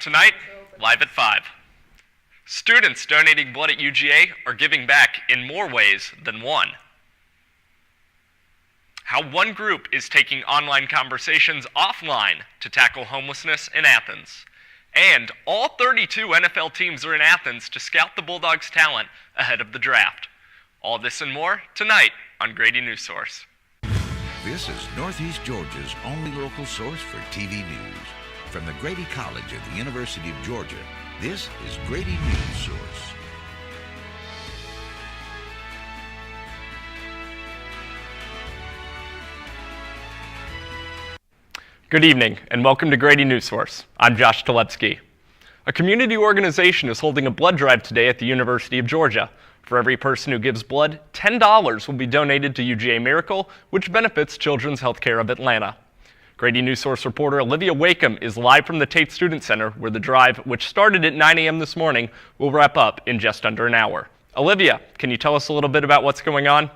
tonight, live at 5. Students donating blood at UGA are giving back in more ways than one. How one group is taking online conversations offline to tackle homelessness in Athens. And all 32 NFL teams are in Athens to scout the Bulldogs' talent ahead of the draft. All this and more tonight on Grady Newsource. This is Northeast Georgia's only local source for TV news. From the Grady College of the University of Georgia, this is Grady Newsource. Good evening, and welcome to Grady Newsource. I'm Josh Taletsky. A community organization is holding a blood drive today at the University of Georgia. For every person who gives blood, $10 will be donated to UGA Miracle, which benefits Children's Healthcare of Atlanta. Grady Newsource reporter Olivia Wakeham is live from the Tate Student Center, where the drive, which started at 9 a.m. this morning, will wrap up in just under an hour. Olivia, can you tell us a little bit about what's going on?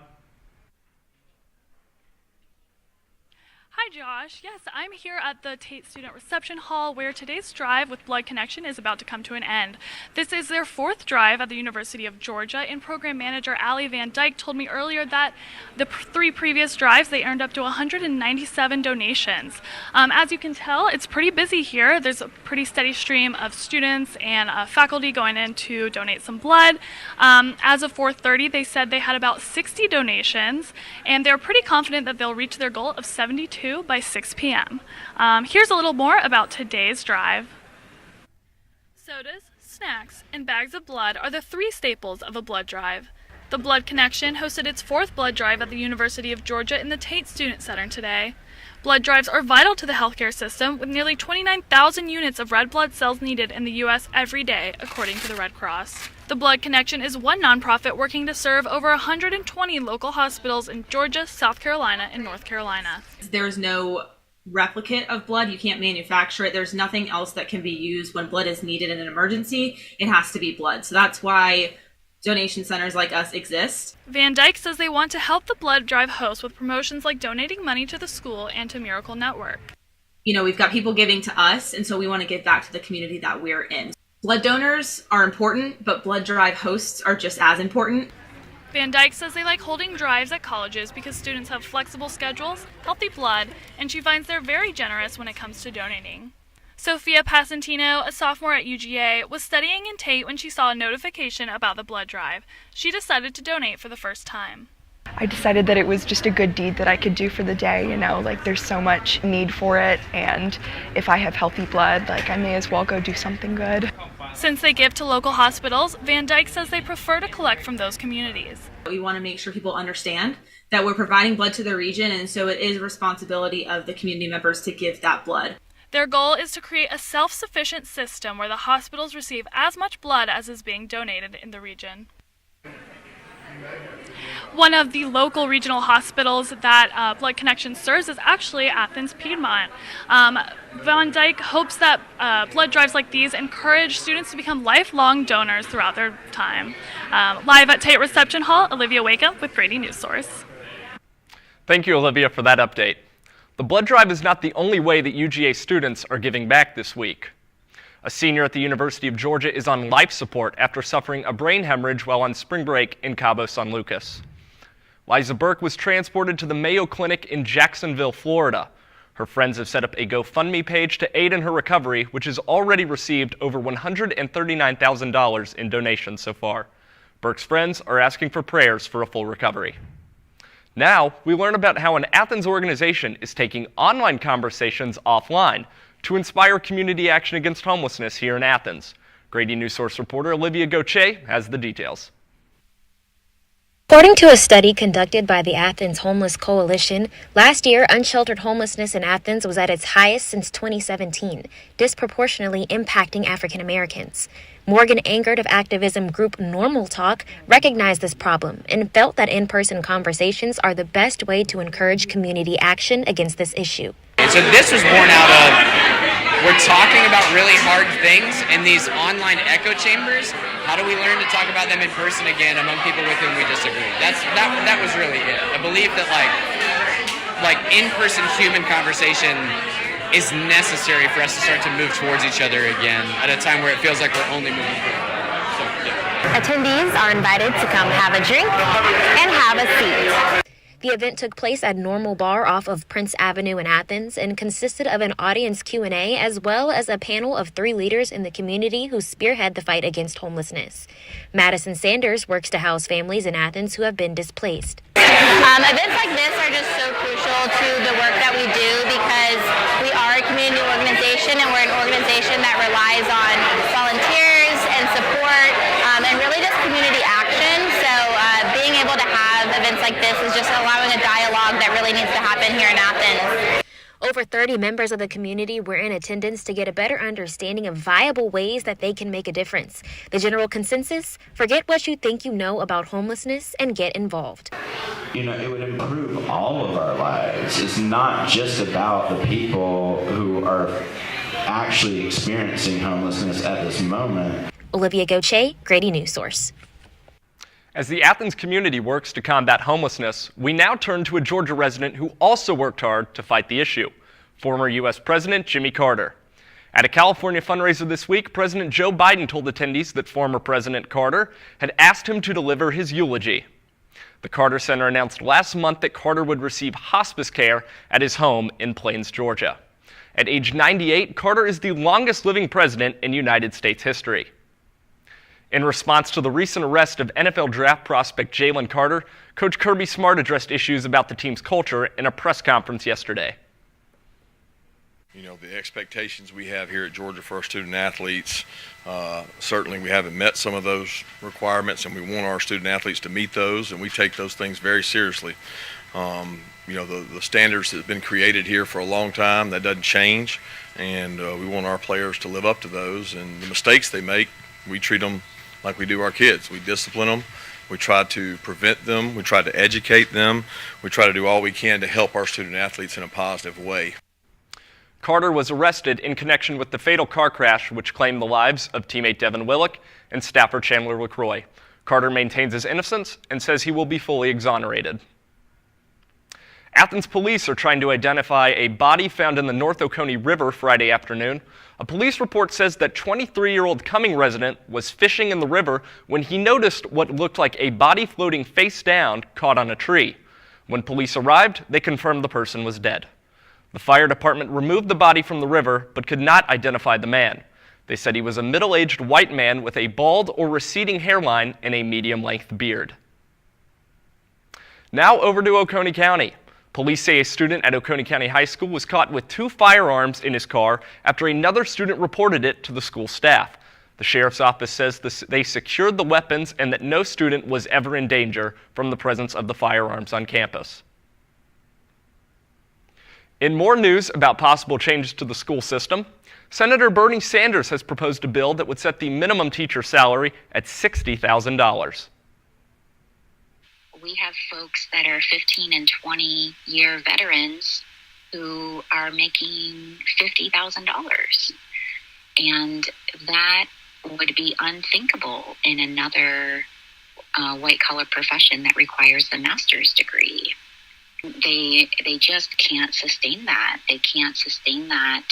Hi Josh, yes, I'm here at the Tate Student Reception Hall where today's drive with Blood Connection is about to come to an end. This is their fourth drive at the University of Georgia, and program manager Allie Van Dyke told me earlier that the three previous drives they earned up to 197 donations. As you can tell, it's pretty busy here. There's a pretty steady stream of students and faculty going in to donate some blood. As of 4:30, they said they had about 60 donations, and they're pretty confident that they'll reach their goal of 72 by 6 p.m. Here's a little more about today's drive. Sodas, snacks, and bags of blood are the three staples of a blood drive. The Blood Connection hosted its fourth blood drive at the University of Georgia in the Tate Student Center today. Blood drives are vital to the healthcare system, with nearly 29,000 units of red blood cells needed in the U.S. every day, according to the Red Cross. The Blood Connection is one nonprofit working to serve over 120 local hospitals in Georgia, South Carolina, and North Carolina. There's no replicate of blood. You can't manufacture it. There's nothing else that can be used when blood is needed in an emergency. It has to be blood. So that's why donation centers like us exist. Van Dyke says they want to help the blood drive host with promotions like donating money to the school and to Miracle Network. You know, we've got people giving to us, and so we want to give back to the community that we're in. Blood donors are important, but blood drive hosts are just as important. Van Dyke says they like holding drives at colleges because students have flexible schedules, healthy blood, and she finds they're very generous when it comes to donating. Sophia Pasentino, a sophomore at UGA, was studying in Tate when she saw a notification about the blood drive. She decided to donate for the first time. I decided that it was just a good deed that I could do for the day, you know, like there's so much need for it, and if I have healthy blood, like I may as well go do something good. Since they give to local hospitals, Van Dyke says they prefer to collect from those communities. We want to make sure people understand that we're providing blood to the region, and so it is a responsibility of the community members to give that blood. Their goal is to create a self-sufficient system where the hospitals receive as much blood as is being donated in the region. One of the local regional hospitals that Blood Connection serves is actually Athens Piedmont. Van Dyke hopes that blood drives like these encourage students to become lifelong donors throughout their time. Live at Tate Reception Hall, Olivia Wakeham with Grady Newsource. Thank you, Olivia, for that update. The blood drive is not the only way that UGA students are giving back this week. A senior at the University of Georgia is on life support after suffering a brain hemorrhage while on spring break in Cabo San Lucas. Liza Burke was transported to the Mayo Clinic in Jacksonville, Florida. Her friends have set up a GoFundMe page to aid in her recovery, which has already received over $139,000 in donations so far. Burke's friends are asking for prayers for a full recovery. Now, we learn about how an Athens organization is taking online conversations offline to inspire community action against homelessness here in Athens. Grady Newsource reporter Olivia Gauthier has the details. According to a study conducted by the Athens Homeless Coalition, last year unsheltered homelessness in Athens was at its highest since 2017, disproportionately impacting African Americans. Morgan Angert of activism group Normal Talk recognized this problem and felt that in-person conversations are the best way to encourage community action against this issue. So this was born out of, we're talking about really hard things in these online echo chambers. How do we learn to talk about them in person again among people with whom we disagree? That was really it. I believe that like in-person human conversation is necessary for us to start to move towards each other again at a time where it feels like we're only moving forward. So, yeah. Attendees are invited to come have a drink and have a seat. The event took place at Normal Bar off of Prince Avenue in Athens and consisted of an audience Q&A as well as a panel of 3 leaders in the community who spearhead the fight against homelessness. Madison Sanders works to house families in Athens who have been displaced. Events like this are just so crucial to the work that we do because we are a community organization and we're an organization that relies on volunteers and support and really just community action. So being able to have events like this is just allowing a dialogue that really needs to happen here in Athens. Over 30 members of the community were in attendance to get a better understanding of viable ways that they can make a difference. The general consensus: forget what you think you know about homelessness and get involved. You know, it would improve all of our lives. It's not just about the people who are actually experiencing homelessness at this moment. Olivia Gauthier, Grady Newsource. As the Athens community works to combat homelessness, we now turn to a Georgia resident who also worked hard to fight the issue, former U.S. President Jimmy Carter. At a California fundraiser this week, President Joe Biden told attendees that former President Carter had asked him to deliver his eulogy. The Carter Center announced last month that Carter would receive hospice care at his home in Plains, Georgia. At age 98, Carter is the longest living president in United States history. In response to the recent arrest of NFL draft prospect Jalen Carter, Coach Kirby Smart addressed issues about the team's culture in a press conference yesterday. You know, the expectations we have here at Georgia for our student athletes, certainly we haven't met some of those requirements, and we want our student athletes to meet those, and we take those things very seriously. You know, the standards that have been created here for a long time, that doesn't change, and we want our players to live up to those, and the mistakes they make, we treat them like we do our kids. We discipline them. We try to prevent them. We try to educate them. We try to do all we can to help our student athletes in a positive way. Carter was arrested in connection with the fatal car crash which claimed the lives of teammate Devin Willock and staffer Chandler LaCroix. Carter maintains his innocence and says he will be fully exonerated. Athens police are trying to identify a body found in the North Oconee River Friday afternoon. A police report says that 23-year-old Cumming resident was fishing in the river when he noticed what looked like a body floating face down caught on a tree. When police arrived, they confirmed the person was dead. The fire department removed the body from the river but could not identify the man. They said he was a middle-aged white man with a bald or receding hairline and a medium-length beard. Now over to Oconee County. Police say a student at Oconee County High School was caught with 2 firearms in his car after another student reported it to the school staff. The sheriff's office says they secured the weapons and that no student was ever in danger from the presence of the firearms on campus. In more news about possible changes to the school system, Senator Bernie Sanders has proposed a bill that would set the minimum teacher salary at $60,000. We have folks that are 15 and 20-year veterans who are making $50,000. And that would be unthinkable in another white-collar profession that requires a master's degree. They just can't sustain that. They can't sustain that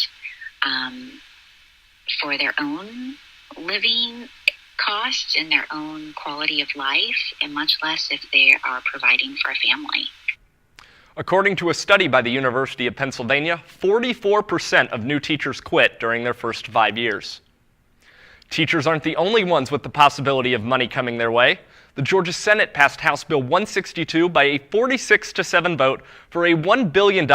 for their own living costs and their own quality of life, and much less if they are providing for a family. According to a study by the University of Pennsylvania, 44% of new teachers quit during their first 5 years. Teachers aren't the only ones with the possibility of money coming their way. The Georgia Senate passed House Bill 162 by a 46-7 vote for a $1 billion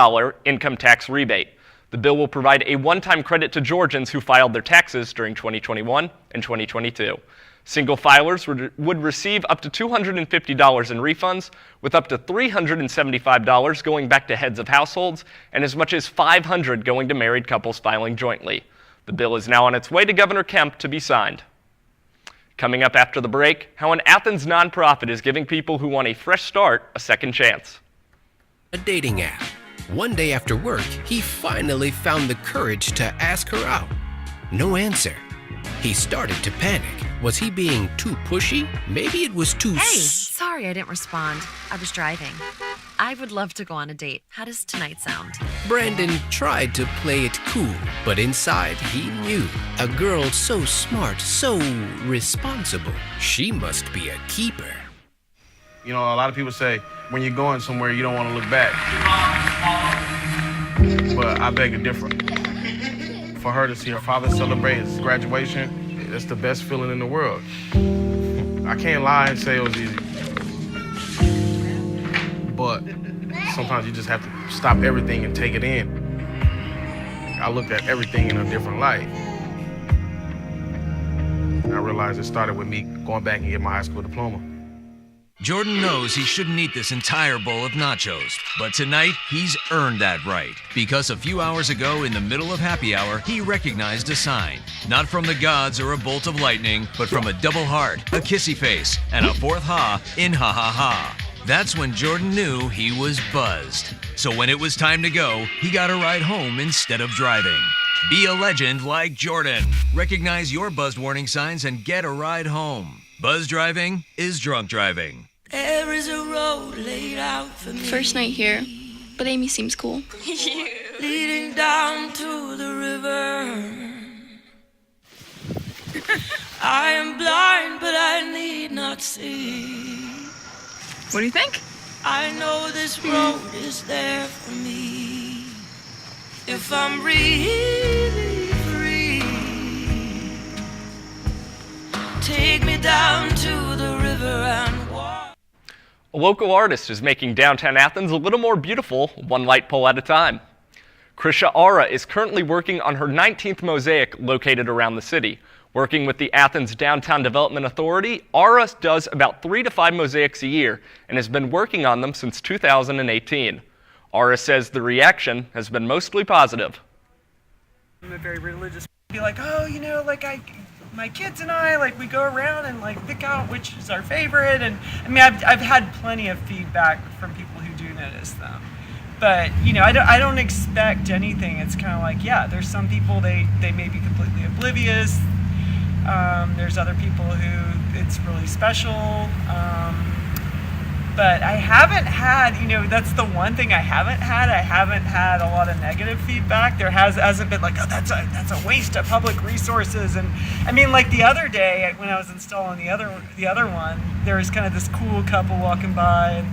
income tax rebate. The bill will provide a one-time credit to Georgians who filed their taxes during 2021 and 2022. Single filers would receive up to $250 in refunds, with up to $375 going back to heads of households and as much as $500 going to married couples filing jointly. The bill is now on its way to Governor Kemp to be signed. Coming up after the break, how an Athens nonprofit is giving people who want a fresh start a second chance. A dating app. One day after work, he finally found the courage to ask her out. No answer. He started to panic. Was he being too pushy? Maybe it was too... Hey, sorry I didn't respond. I was driving. I would love to go on a date. How does tonight sound? Brandon tried to play it cool, but inside he knew a girl so smart, so responsible, she must be a keeper. You know, a lot of people say when you're going somewhere, you don't want to look back. But I beg to differ. For her to see her father celebrate his graduation, it's the best feeling in the world. I can't lie and say it was easy. But sometimes you just have to stop everything and take it in. I looked at everything in a different light. And I realized it started with me going back and getting my high school diploma. Jordan knows he shouldn't eat this entire bowl of nachos, but tonight he's earned that right. Because a few hours ago in the middle of happy hour, he recognized a sign. Not from the gods or a bolt of lightning, but from a double heart, a kissy face, and a fourth ha in ha ha ha. That's when Jordan knew he was buzzed. So when it was time to go, he got a ride home instead of driving. Be a legend like Jordan. Recognize your buzzed warning signs and get a ride home. Buzz driving is drunk driving. There is a road laid out for me. First night here, but Amy seems cool. Leading down to the river. I am blind, but I need not see. What do you think? I know this road is there for me. If I'm really free, take me down to the river and walk. A local artist is making downtown Athens a little more beautiful, one light pole at a time. Krisha Ara is currently working on her 19th mosaic located around the city. Working with the Athens Downtown Development Authority, Ara does about 3 to 5 mosaics a year and has been working on them since 2018. Ara says the reaction has been mostly positive. I'm a very religious. Be like, oh, you know, like my kids and I, like we go around and like pick out which is our favorite. And I mean, I've had plenty of feedback from people who do notice them. But, you know, I don't expect anything. It's kind of like, yeah, there's some people, they may be completely oblivious. There's other people who it's really special. But I haven't had, you know, that's the one thing I haven't had. I haven't had a lot of negative feedback. There hasn't been like, oh, that's a waste of public resources. And I mean, like the other day when I was installing the other one, there was kind of this cool couple walking by,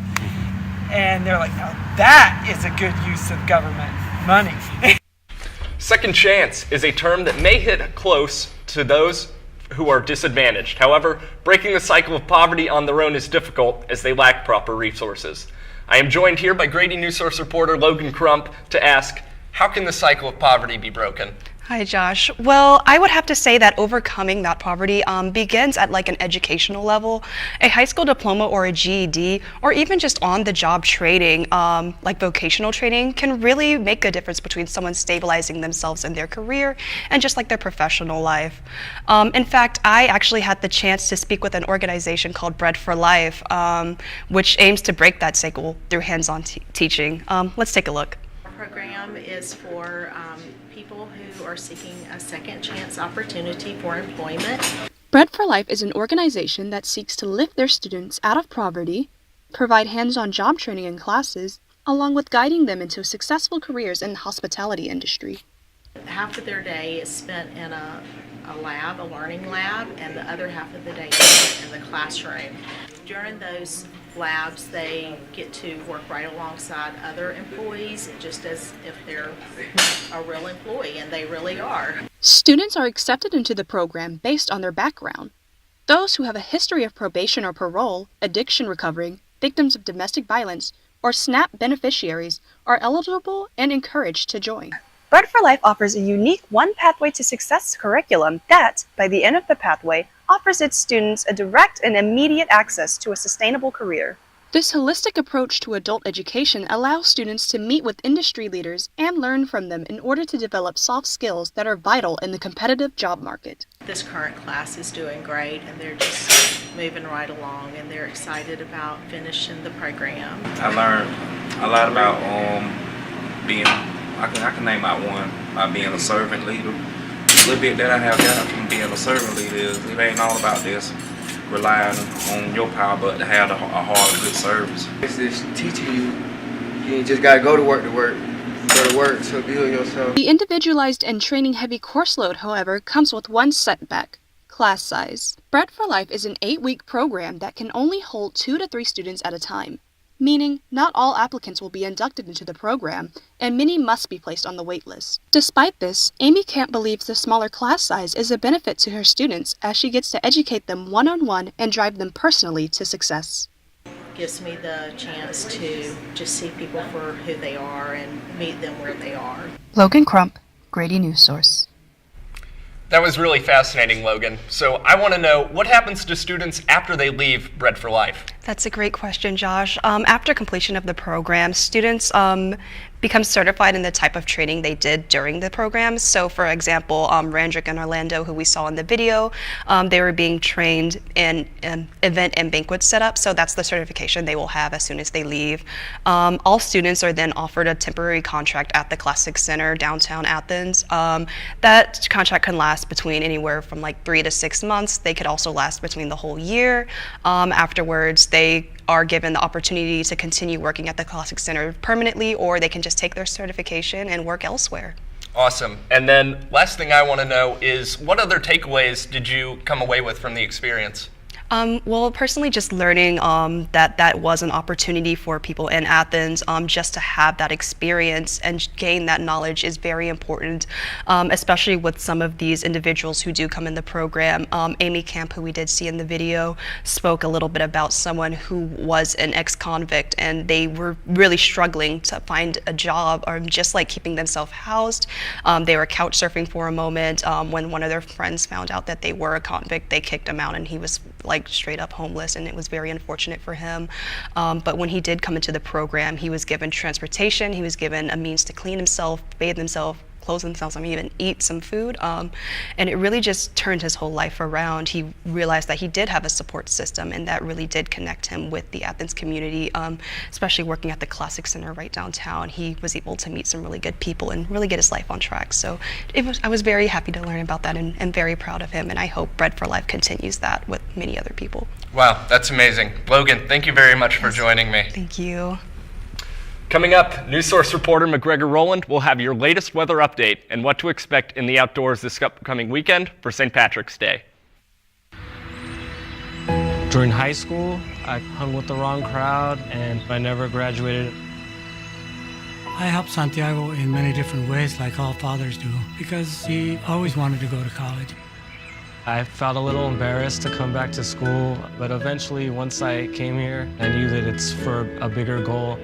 and they're like, now that is a good use of government money. Second chance is a term that may hit close to those who are disadvantaged. However, breaking the cycle of poverty on their own is difficult as they lack proper resources. I am joined here by Grady Newsource reporter Logan Crump to ask, how can the cycle of poverty be broken? Hi, Josh. Well, I would have to say that overcoming that poverty begins at like an educational level. A high school diploma or a GED, or even just on-the-job training, like vocational training, can really make a difference between someone stabilizing themselves in their career and just like their professional life. In fact, I actually had the chance to speak with an organization called Bread for Life, which aims to break that cycle through hands-on teaching. Let's take a look. Our program is for people who are seeking a second chance opportunity for employment. Bread for Life is an organization that seeks to lift their students out of poverty, provide hands-on job training and classes, along with guiding them into successful careers in the hospitality industry. Half of their day is spent in a lab, a learning lab, and the other half of the day is spent in the classroom. During those labs, they get to work right alongside other employees, just as if they're a real employee, and they really are. Students are accepted into the program based on their background. Those who have a history of probation or parole, addiction recovery, victims of domestic violence, or SNAP beneficiaries are eligible and encouraged to join. Bread for Life offers a unique One Pathway to Success curriculum that, by the end of the pathway, offers its students a direct and immediate access to a sustainable career. This holistic approach to adult education allows students to meet with industry leaders and learn from them in order to develop soft skills that are vital in the competitive job market. This current class is doing great, and they're just moving right along, and they're excited about finishing the program. I learned a lot about being, I can name out one, by being a servant leader. A little bit that I have got from being a servant leader is it ain't all about this relying on your power, but to have a heart of good service. It's teaching you You just gotta go to work, so be with yourself. The individualized and training-heavy course load, however, comes with one setback: class size. Bread for Life is an 8-week program that can only hold 2 to 3 students at a time, meaning not all applicants will be inducted into the program, and many must be placed on the wait list. Despite this, Amy Camp believes the smaller class size is a benefit to her students as she gets to educate them one-on-one and drive them personally to success. Gives me the chance to just see people for who they are and meet them where they are. Logan Crump, Grady Newsource. That was really fascinating, Logan. So I want to know, what happens to students after they leave Bread for Life? That's a great question, Josh. After completion of the program, students become certified in the type of training they did during the program. So for example, Randrick and Orlando, who we saw in the video, they were being trained in event and banquet setup. So that's the certification they will have as soon as they leave. All students are then offered a temporary contract at the Classic Center downtown Athens. That contract can last between anywhere from like 3 to 6 months. They could also last between the whole year. Afterwards, they are given the opportunity to continue working at the Classic Center permanently, or they can just take their certification and work elsewhere. Awesome. And then last thing I want to know is, what other takeaways did you come away with from the experience? Well, personally, just learning that was an opportunity for people in Athens. Just to have that experience and gain that knowledge is very important, especially with some of these individuals who do come in the program. Amy Camp, who we did see in the video, spoke a little bit about someone who was an ex-convict, and they were really struggling to find a job or just like keeping themselves housed. They were couch surfing for a moment. When one of their friends found out that they were a convict, they kicked him out, and he was like straight up homeless, and it was very unfortunate for him. But when he did come into the program, he was given transportation, he was given a means to clean himself, bathe himself, clothe themselves, even eat some food. And it really just turned his whole life around. He realized that he did have a support system, and that really did connect him with the Athens community, especially working at the Classic Center right downtown. He was able to meet some really good people and really get his life on track. So I was very happy to learn about that, and very proud of him, and I hope Bread for Life continues that with many other people. Wow, that's amazing. Logan, thank you very much for joining me. Thank you. Coming up, Newsource reporter McGregor Rowland will have your latest weather update and what to expect in the outdoors this upcoming weekend for St. Patrick's Day. During high school, I hung with the wrong crowd and I never graduated. I helped Santiago in many different ways, like all fathers do, because he always wanted to go to college. I felt a little embarrassed to come back to school, but eventually, once I came here, I knew that it's for a bigger goal.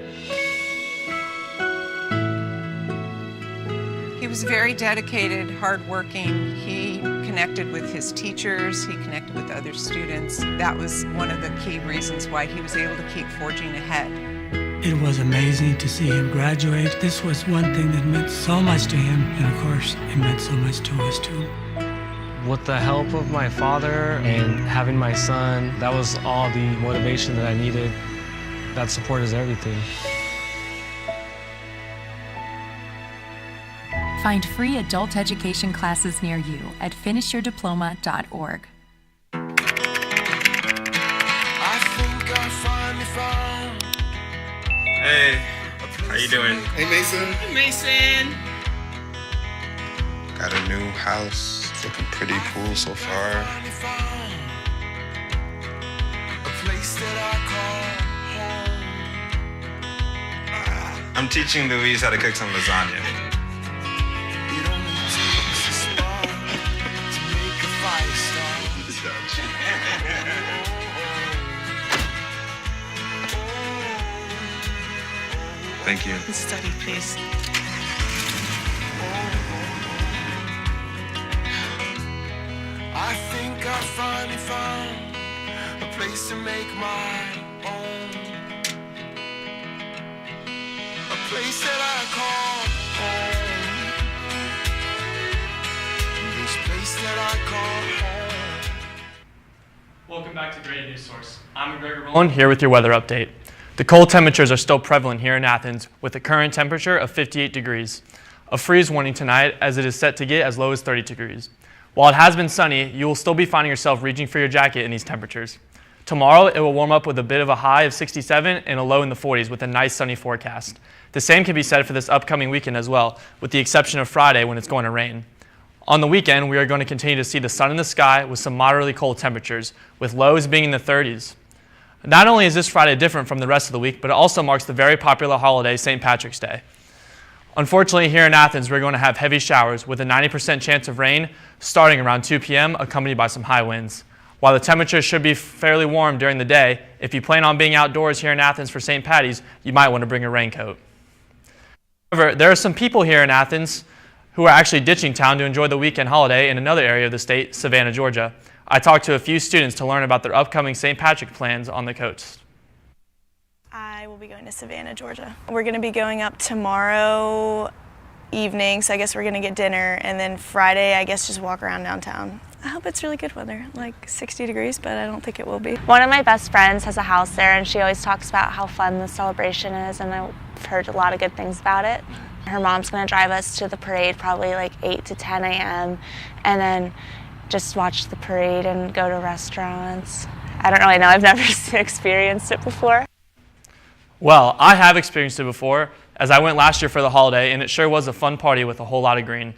He was very dedicated, hardworking. He connected with his teachers. He connected with other students. That was one of the key reasons why he was able to keep forging ahead. It was amazing to see him graduate. This was one thing that meant so much to him, and of course, it meant so much to us too. With the help of my father and having my son, that was all the motivation that I needed. That support is everything. Find free adult education classes near you at finishyourdiploma.org. Hey, how you doing? Hey, Mason. Hey, Mason. Got a new house. It's looking pretty cool so far. I'm teaching Louise how to cook some lasagna. Thank you. Study, please. I think I finally found a place to make my own. A place that I call home. This place that I call home. Welcome back to Grady Newsource. I'm McGregor Rowland here with your weather update. The cold temperatures are still prevalent here in Athens with a current temperature of 58 degrees. A freeze warning tonight as it is set to get as low as 30 degrees. While it has been sunny, you will still be finding yourself reaching for your jacket in these temperatures. Tomorrow, it will warm up with a bit of a high of 67 and a low in the 40s with a nice sunny forecast. The same can be said for this upcoming weekend as well, with the exception of Friday when it's going to rain. On the weekend, we are going to continue to see the sun in the sky with some moderately cold temperatures, with lows being in the 30s. Not only is this Friday different from the rest of the week, but it also marks the very popular holiday, St. Patrick's Day. Unfortunately, here in Athens, we're going to have heavy showers with a 90% chance of rain starting around 2 p.m., accompanied by some high winds. While the temperature should be fairly warm during the day, if you plan on being outdoors here in Athens for St. Patty's, you might want to bring a raincoat. However, there are some people here in Athens who are actually ditching town to enjoy the weekend holiday in another area of the state, Savannah, Georgia. I talked to a few students to learn about their upcoming St. Patrick plans on the coast. I will be going to Savannah, Georgia. We're going to be going up tomorrow evening, so I guess we're going to get dinner, and then Friday, I guess, just walk around downtown. I hope it's really good weather, like 60 degrees, but I don't think it will be. One of my best friends has a house there, and she always talks about how fun the celebration is, and I've heard a lot of good things about it. Her mom's going to drive us to the parade probably like 8 to 10 a.m. and then just watch the parade and go to restaurants. I don't really know. I've never experienced it before. Well, I have experienced it before, as I went last year for the holiday, and it sure was a fun party with a whole lot of green.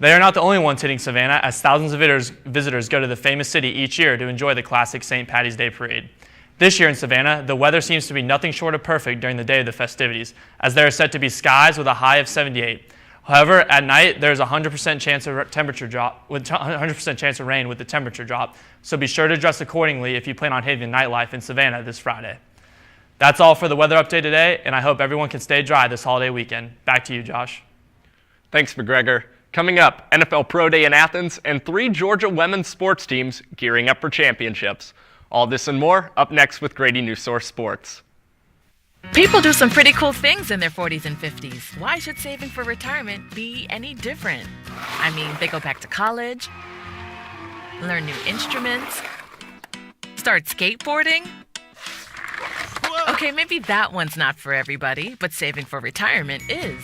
They are not the only ones hitting Savannah, as thousands of visitors go to the famous city each year to enjoy the classic St. Patty's Day parade. This year in Savannah, the weather seems to be nothing short of perfect during the day of the festivities, as there are set to be skies with a high of 78. However, at night, there's a 100% chance of temperature drop, with 100% chance of rain with the temperature drop, so be sure to dress accordingly if you plan on hitting the nightlife in Savannah this Friday. That's all for the weather update today, and I hope everyone can stay dry this holiday weekend. Back to you, Josh. Thanks, McGregor. Coming up, NFL Pro Day in Athens and 3 Georgia women's sports teams gearing up for championships. All this and more up next with Grady Newsource Sports. People do some pretty cool things in their 40s and 50s. Why should saving for retirement be any different? I mean, they go back to college, learn new instruments, start skateboarding. Okay, maybe that one's not for everybody, but saving for retirement is.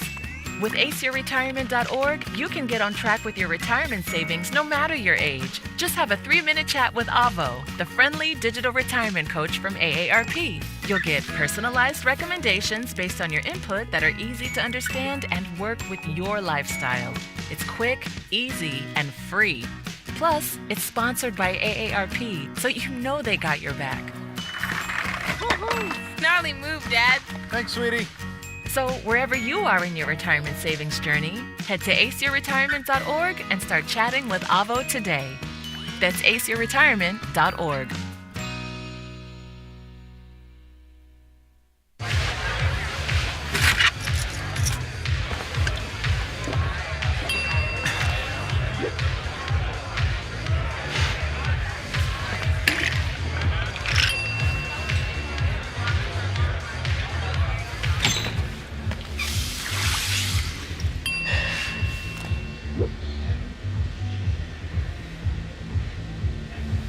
With aceyourretirement.org, you can get on track with your retirement savings no matter your age. Just have a 3-minute chat with Avo, the friendly digital retirement coach from AARP. You'll get personalized recommendations based on your input that are easy to understand and work with your lifestyle. It's quick, easy, and free. Plus, it's sponsored by AARP, so you know they got your back. Gnarly move, Dad. Thanks, sweetie. So wherever you are in your retirement savings journey, head to aceyourretirement.org and start chatting with Avo today. That's aceyourretirement.org.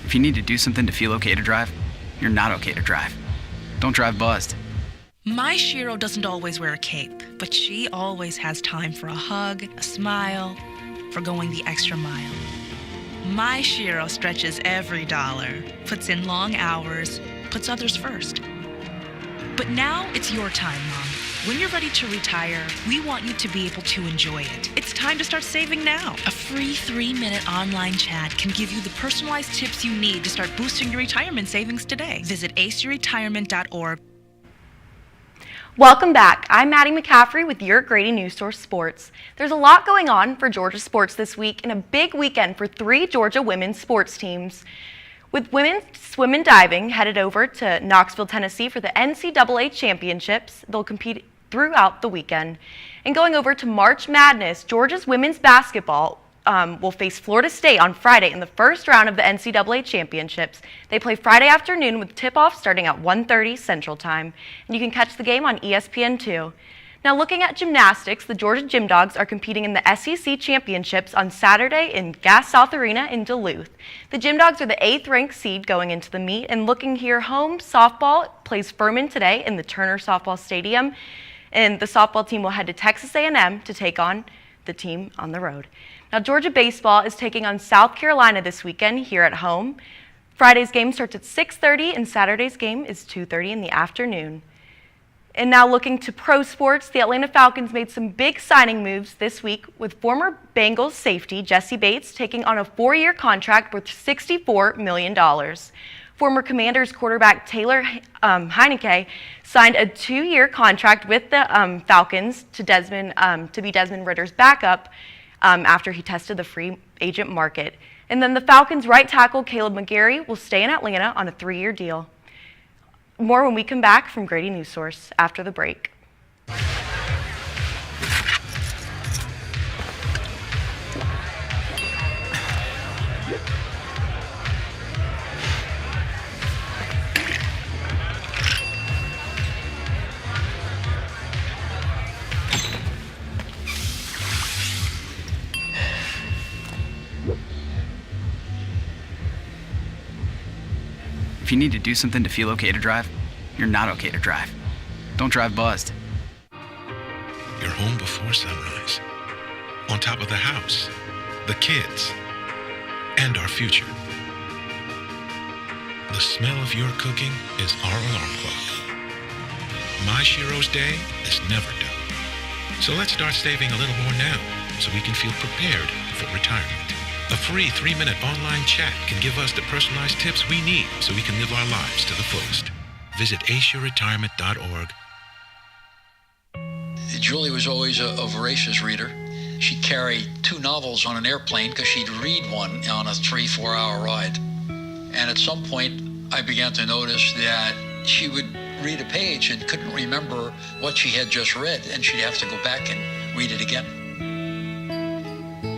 If you need to do something to feel okay to drive, you're not okay to drive. Don't drive buzzed. My Shiro doesn't always wear a cape, but she always has time for a hug, a smile, for going the extra mile. My Shiro stretches every dollar, puts in long hours, puts others first. But now it's your time, Mom. When you're ready to retire, we want you to be able to enjoy it. It's time to start saving now. A free 3-minute online chat can give you the personalized tips you need to start boosting your retirement savings today. Visit aceyourretirement.org. Welcome back. I'm Maddie McCaffrey with your Grady Newsource Sports. There's a lot going on for Georgia sports this week and a big weekend for 3 Georgia women's sports teams. With women's swim and diving headed over to Knoxville, Tennessee for the NCAA championships, they'll compete throughout the weekend. And going over to March Madness, Georgia's women's basketball will face Florida State on Friday in the first round of the NCAA championships. They play Friday afternoon with tip-off starting at 1:30 Central Time. And you can catch the game on ESPN2. Now looking at gymnastics, the Georgia Gym Dogs are competing in the SEC Championships on Saturday in Gas South Arena in Duluth. The Gym Dogs are the 8th ranked seed going into the meet, and looking here, home softball plays Furman today in the Turner Softball Stadium, and the softball team will head to Texas A&M to take on the team on the road. Now Georgia baseball is taking on South Carolina this weekend here at home. Friday's game starts at 6:30 and Saturday's game is 2:30 in the afternoon. And now looking to pro sports, the Atlanta Falcons made some big signing moves this week with former Bengals safety Jesse Bates taking on a 4-year contract worth $64 million. Former Commanders quarterback Taylor Heineke signed a 2-year contract with the Falcons to be Desmond Ritter's backup after he tested the free agent market. And then the Falcons' right tackle Caleb McGarry will stay in Atlanta on a 3-year deal. More when we come back from Grady Newsource after the break. If you need to do something to feel okay to drive, you're not okay to drive. Don't drive buzzed. You're home before sunrise, on top of the house, the kids, and our future. The smell of your cooking is our alarm clock. My Shiro's day is never done. So let's start saving a little more now so we can feel prepared for retirement. A free 3-minute online chat can give us the personalized tips we need so we can live our lives to the fullest. Visit aceyourretirement.org. Julie was always a voracious reader. She'd carry 2 novels on an airplane because she'd read one on a 3-4 hour ride. And at some point, I began to notice that she would read a page and couldn't remember what she had just read, and she'd have to go back and read it again.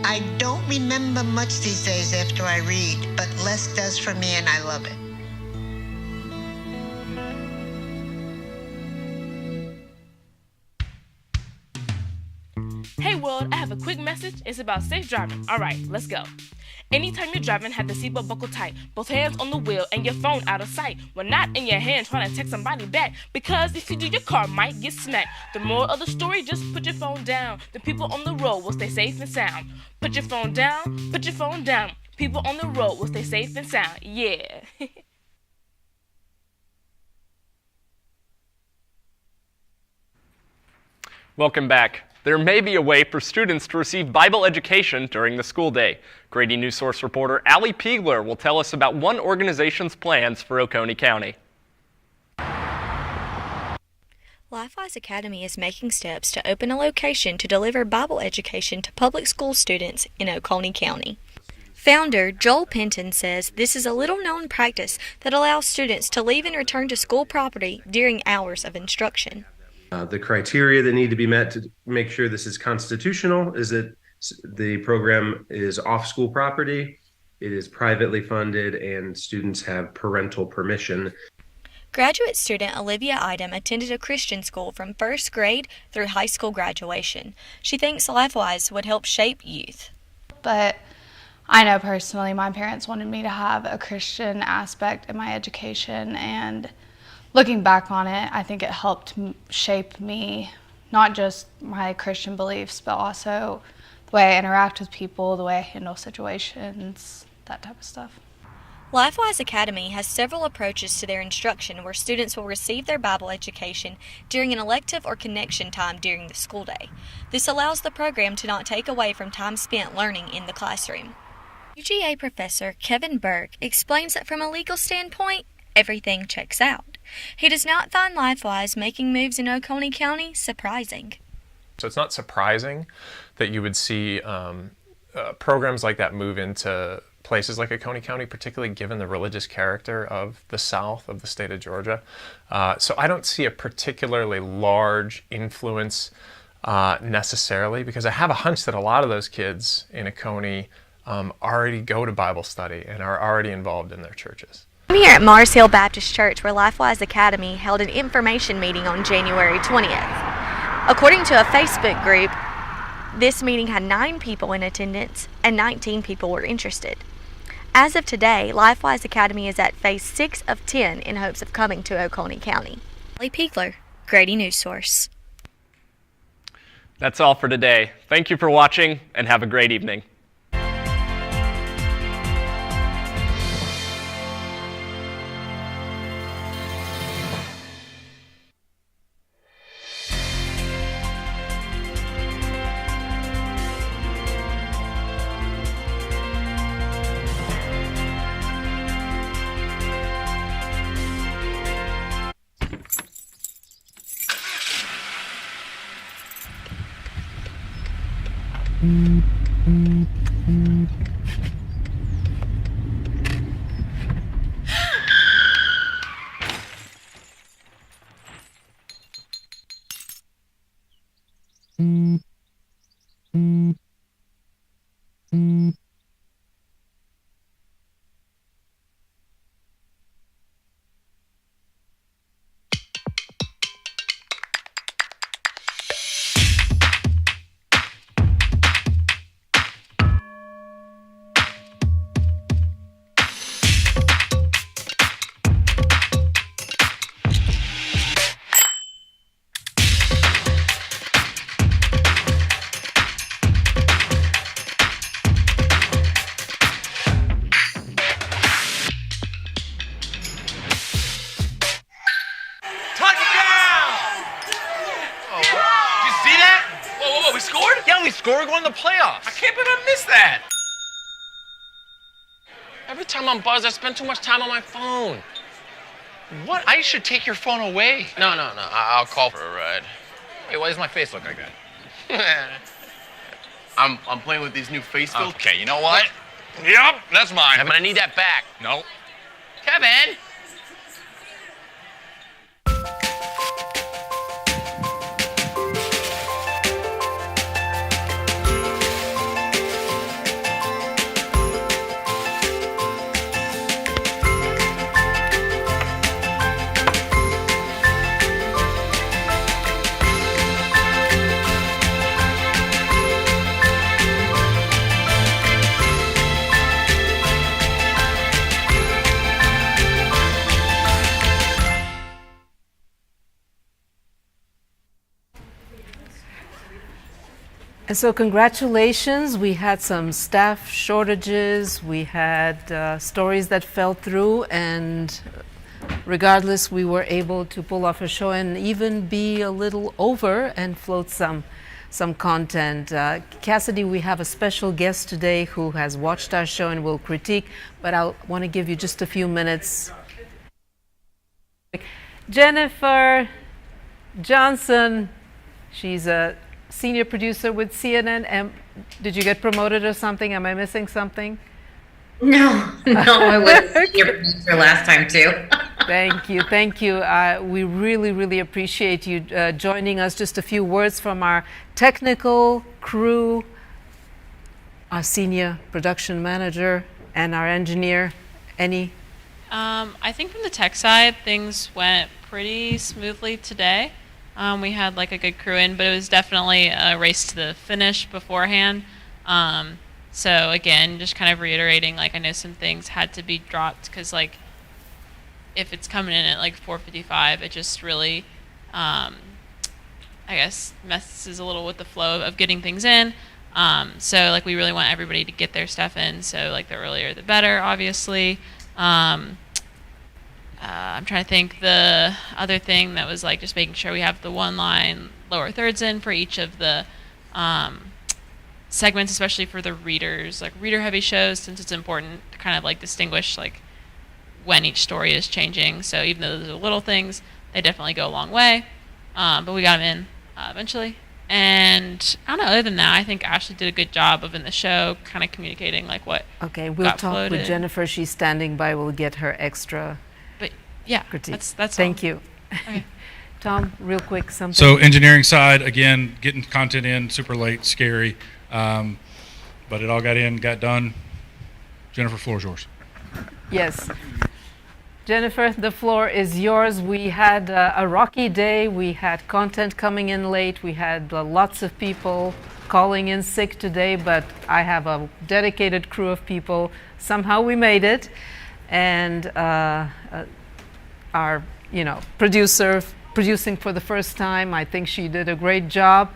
I don't remember much these days after I read, but less does for me and I love it. Hey world, I have a quick message. It's about safe driving. Alright, let's go. Anytime you're driving, have the seatbelt buckled tight. Both hands on the wheel and your phone out of sight. When not in your hand trying to text somebody back. Because if you do, your car might get smacked. The moral of the story, just put your phone down. The people on the road will stay safe and sound. Put your phone down, put your phone down. People on the road will stay safe and sound. Yeah. Welcome back. There may be a way for students to receive Bible education during the school day. Grady Newsource reporter Allie Piegler will tell us about one organization's plans for Oconee County. LifeWise Academy is making steps to open a location to deliver Bible education to public school students in Oconee County. Founder Joel Penton says this is a little-known practice that allows students to leave and return to school property during hours of instruction. The criteria that need to be met to make sure this is constitutional is that the program is off-school property, it is privately funded, and students have parental permission. Graduate student Olivia Idem attended a Christian school from first grade through high school graduation. She thinks LifeWise would help shape youth. But I know personally my parents wanted me to have a Christian aspect in my education, and looking back on it, I think it helped shape me, not just my Christian beliefs, but also the way I interact with people, the way I handle situations, that type of stuff. LifeWise Academy has several approaches to their instruction where students will receive their Bible education during an elective or connection time during the school day. This allows the program to not take away from time spent learning in the classroom. UGA professor Kevin Burke explains that from a legal standpoint, everything checks out. He does not find LifeWise making moves in Oconee County surprising. So it's not surprising that you would see programs like that move into places like Oconee County, particularly given the religious character of the south of the state of Georgia. So I don't see a particularly large influence necessarily, because I have a hunch that a lot of those kids in Oconee already go to Bible study and are already involved in their churches. I'm here at Mars Hill Baptist Church, where LifeWise Academy held an information meeting on January 20th. According to a Facebook group, this meeting had 9 people in attendance and 19 people were interested. As of today, LifeWise Academy is at phase 6 of 10 in hopes of coming to Oconee County. Lee Piegler, Grady Newsource. That's all for today. Thank you for watching and have a great evening. We're going to the playoffs. I can't believe I missed that. Every time I'm buzzed, I spend too much time on my phone. What? I should take your phone away. No. I'll call for a ride. Wait, why does my face look like that? I'm playing with these new face filters. Okay, you know what? Yep, that's mine. I'm gonna need that back. No. Kevin! And so congratulations, we had some staff shortages, we had stories that fell through, and regardless, we were able to pull off a show and even be a little over and float some content. Cassidy, we have a special guest today who has watched our show and will critique, but I want to give you just a few minutes. Jennifer Johnson, she's a senior producer with CNN. And did you get promoted or something? Am I missing something? No, I was senior producer last time too. Thank you. We really appreciate you joining us. Just a few words from our technical crew, our senior production manager, and our engineer. I think from the tech side, things went pretty smoothly today. We had like a good crew in, but it was definitely a race to the finish beforehand. So again, just kind of reiterating, like I know some things had to be dropped because like if it's coming in at like 4:55, it just really, I guess, messes a little with the flow of getting things in. So like we really want everybody to get their stuff in. So like the earlier the better, obviously. I'm trying to think the other thing that was like just making sure we have the one line lower thirds in for each of the segments, especially for the readers, like reader heavy shows, since it's important to kind of like distinguish like when each story is changing. So even though those are little things, they definitely go a long way. But we got them in eventually. And I don't know, other than that, I think Ashley did a good job of in the show kind of communicating like what we'll talk with Jennifer. She's standing by. We'll get her extra yeah, critique. That's Thank all. you. Okay. Tom, real quick, something. So engineering side, again, getting content in super late, scary, but it all got in, got done. Jennifer, floor is yours. Yes. Jennifer, the floor is yours. We had a rocky day. We had content coming in late. We had lots of people calling in sick today, but I have a dedicated crew of people. Somehow we made it. And our producer producing for the first time, I think she did a great job.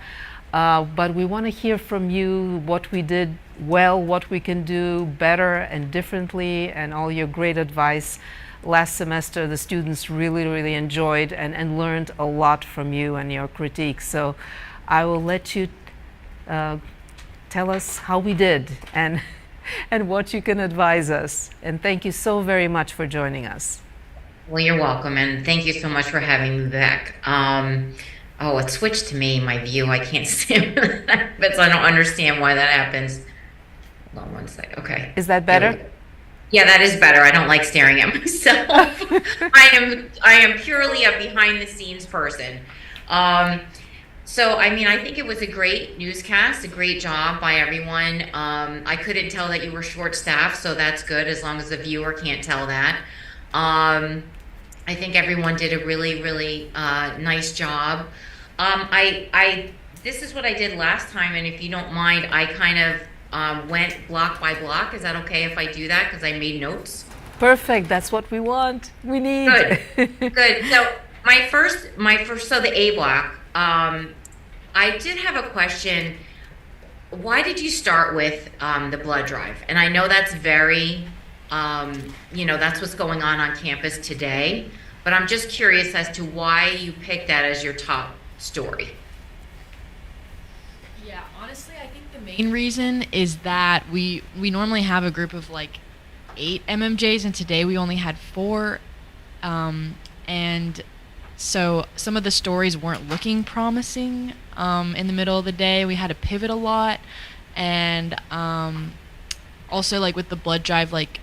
But we want to hear from you what we did well, what we can do better and differently, and all your great advice. Last semester, the students really enjoyed and learned a lot from you and your critiques. So I will let you tell us how we did and what you can advise us. And thank you so very much for joining us. Well, you're welcome, and thank you so much for having me back. Oh, it switched to me, my view. I can't see it, but I don't understand why that happens. Hold on one second. Okay. Is that better? Yeah, that is better. I don't like staring at myself. I am purely a behind the scenes person. So, I mean, I think it was a great newscast, a great job by everyone. I couldn't tell that you were short staffed, so that's good as long as the viewer can't tell that. I think everyone did a really, really nice job. This is what I did last time, and if you don't mind, I kind of went block by block. Is that okay if I do that? Because I made notes. Perfect. That's what we want. We need. Good. Good. So my first, so the A block. I did have a question. Why did you start with the blood drive? And I know that's very, that's what's going on campus today. But I'm just curious as to why you picked that as your top story. Yeah, honestly, I think the main reason is that we normally have a group of like 8 MMJs, and today we only had 4. And so some of the stories weren't looking promising in the middle of the day. We had to pivot a lot. And also, like, with the blood drive, like,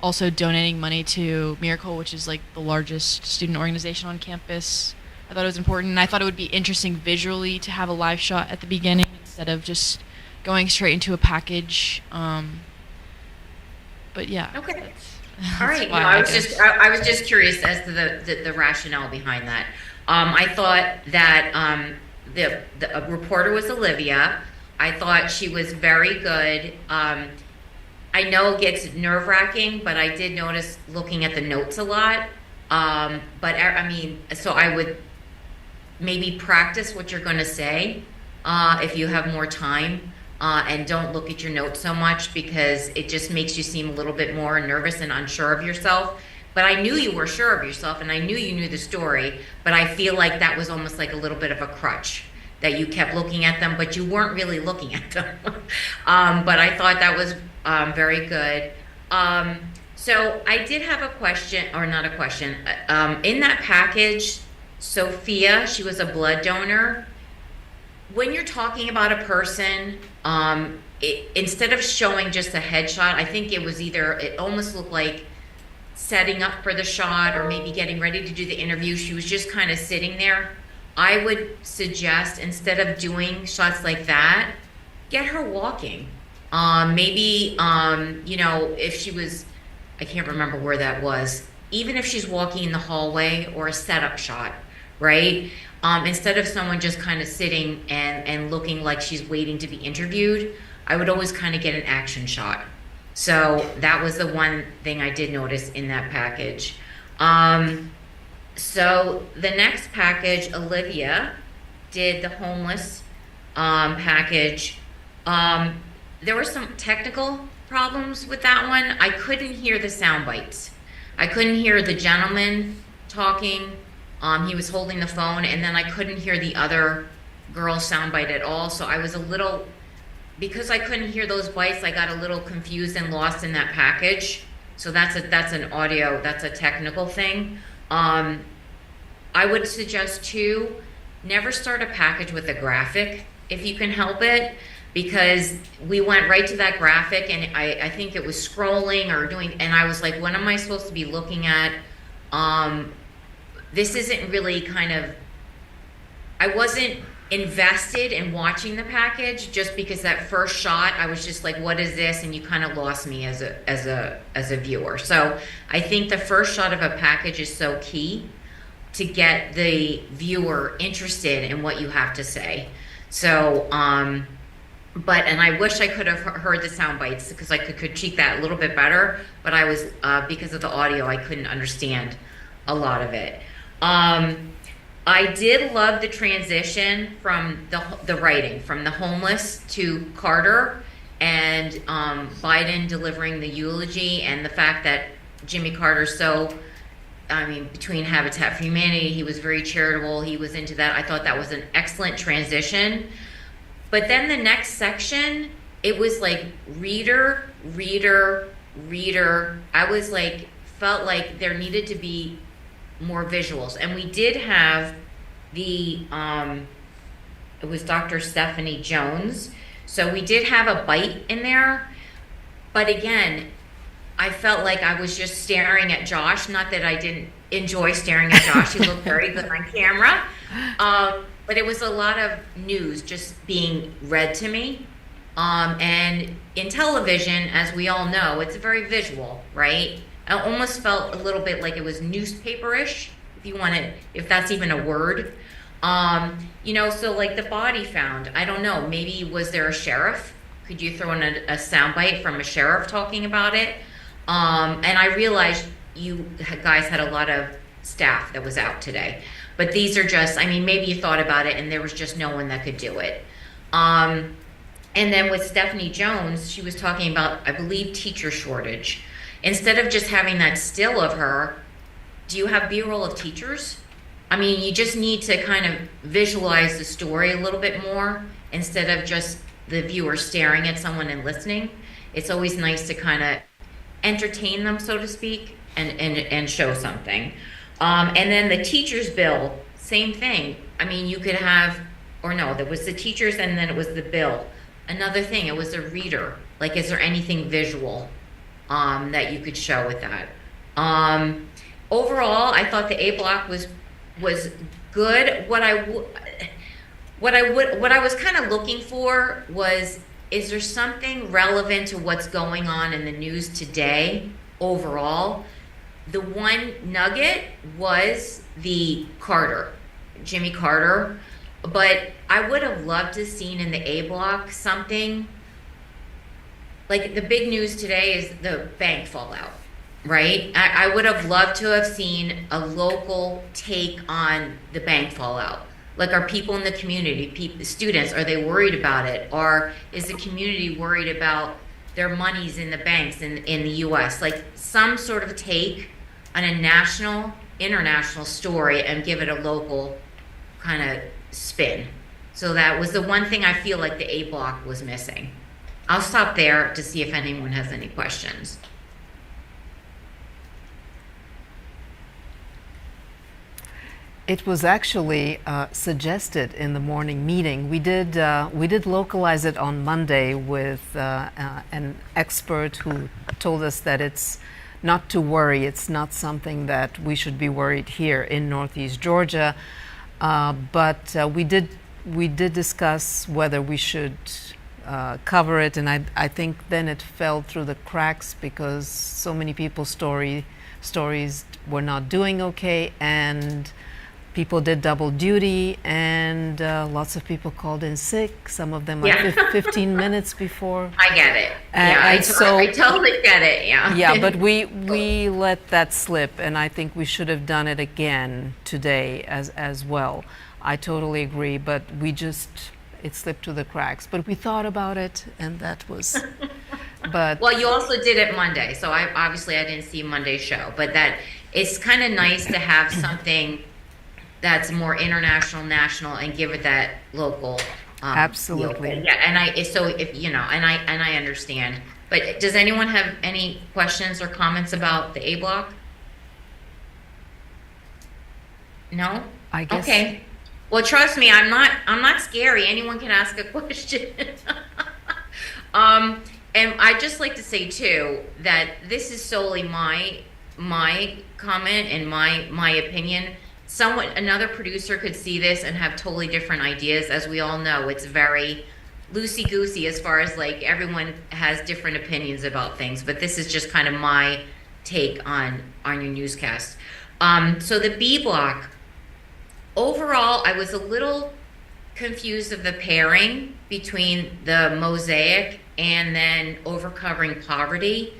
also donating money to Miracle, which is like the largest student organization on campus. I thought it was important, and I thought it would be interesting visually to have a live shot at the beginning instead of just going straight into a package. But yeah. Okay. All right. No, I was just curious as to the rationale behind that. I thought that the reporter was Olivia. I thought she was very good. I know it gets nerve-wracking, but I did notice looking at the notes a lot. But I mean, so I would maybe practice what you're going to say if you have more time, and don't look at your notes so much, because it just makes you seem a little bit more nervous and unsure of yourself. But I knew you were sure of yourself, and I knew you knew the story, but I feel like that was almost like a little bit of a crutch, that you kept looking at them, but you weren't really looking at them. But I thought that was very good. So I did have a question, or not a question. In that package, Sophia, she was a blood donor. When you're talking about a person, instead of showing just a headshot, I think it almost looked like setting up for the shot or maybe getting ready to do the interview. She was just kind of sitting there. I would suggest, instead of doing shots like that, get her walking. Maybe, if she was, I can't remember where that was, even if she's walking in the hallway, or a setup shot, right? Instead of someone just kind of sitting and looking like she's waiting to be interviewed, I would always kind of get an action shot. So that was the one thing I did notice in that package. So the next package, Olivia did the homeless package. There were some technical problems with that one. I couldn't hear the sound bites. I couldn't hear the gentleman talking. He was holding the phone, and then I couldn't hear the other girl soundbite at all. So I was because I couldn't hear those bites, I got a little confused and lost in that package. So that's an audio, that's a technical thing. I would suggest too, never start a package with a graphic if you can help it, because we went right to that graphic, and I think it was scrolling or doing, and I was like, what am I supposed to be looking at? This isn't really I wasn't invested in watching the package, just because that first shot, I was just like, what is this? And you kind of lost me as a viewer. So I think the first shot of a package is so key to get the viewer interested in what you have to say. So, and I wish I could have heard the sound bites, because I could critique that a little bit better, but I was, because of the audio, I couldn't understand a lot of it. I did love the transition from the writing, from the homeless to Carter, and Biden delivering the eulogy, and the fact that Jimmy Carter's between Habitat for Humanity, he was very charitable, he was into that. I thought that was an excellent transition. But then the next section, it was like reader, reader, reader. I was like, felt like there needed to be more visuals. And we did have it was Dr. Stephanie Jones. So we did have a bite in there, but again, I felt like I was just staring at Josh. Not that I didn't enjoy staring at Josh. He looked very good on camera. But it was a lot of news just being read to me. And in television, as we all know, it's very visual, right? I almost felt a little bit like it was newspaperish, if that's even a word. So like the body found, I don't know, maybe was there a sheriff? Could you throw in a soundbite from a sheriff talking about it? And I realized you guys had a lot of staff that was out today. But these are just, maybe you thought about it and there was just no one that could do it. And then with Stephanie Jones, she was talking about, I believe, teacher shortage. Instead of just having that still of her, do you have B-roll of teachers? You just need to kind of visualize the story a little bit more instead of just the viewer staring at someone and listening. It's always nice to kind of entertain them, so to speak, and show something. And then the teacher's bill, same thing. You could have, there was the teachers and then it was the bill. Another thing, it was a reader. Like, is there anything visual that you could show with that? Overall, I thought the A block was good. What I was kind of looking for was, is there something relevant to what's going on in the news today overall? The one nugget was the Jimmy Carter, but I would have loved to have seen in the A block something like the big news today is the bank fallout, right? I would have loved to have seen a local take on the bank fallout. Like, are people in the community, students, are they worried about it? Or is the community worried about their monies in the banks in the US? Like, some sort of take on a national, international story and give it a local kind of spin. So that was the one thing I feel like the A block was missing. I'll stop there to see if anyone has any questions. It was actually suggested in the morning meeting. We did localize it on Monday with an expert who told us that it's not to worry. It's not something that we should be worried here in Northeast Georgia. But we did discuss whether we should cover it, and I think then it fell through the cracks because so many people's stories were not doing okay, and people did double duty, and lots of people called in sick, some of them like 15 minutes before. I get it. I totally get it, yeah. Yeah, but we let that slip, and I think we should have done it again today as well. I totally agree, but it slipped through the cracks. But we thought about it, and that was... But well, you also did it Monday, so I didn't see Monday's show, but that it's kind of nice to have something that's more international, national, and give it that local. Absolutely. Feel. Yeah, and I understand. But does anyone have any questions or comments about the A block? No? I guess. Okay. Well, trust me, I'm not scary. Anyone can ask a question. And I'd just like to say too that this is solely my comment and my opinion. Another producer could see this and have totally different ideas. As we all know, it's very loosey-goosey as far as like everyone has different opinions about things. But this is just kind of my take on your newscast. So the B block. Overall, I was a little confused of the pairing between the mosaic and then overcovering poverty.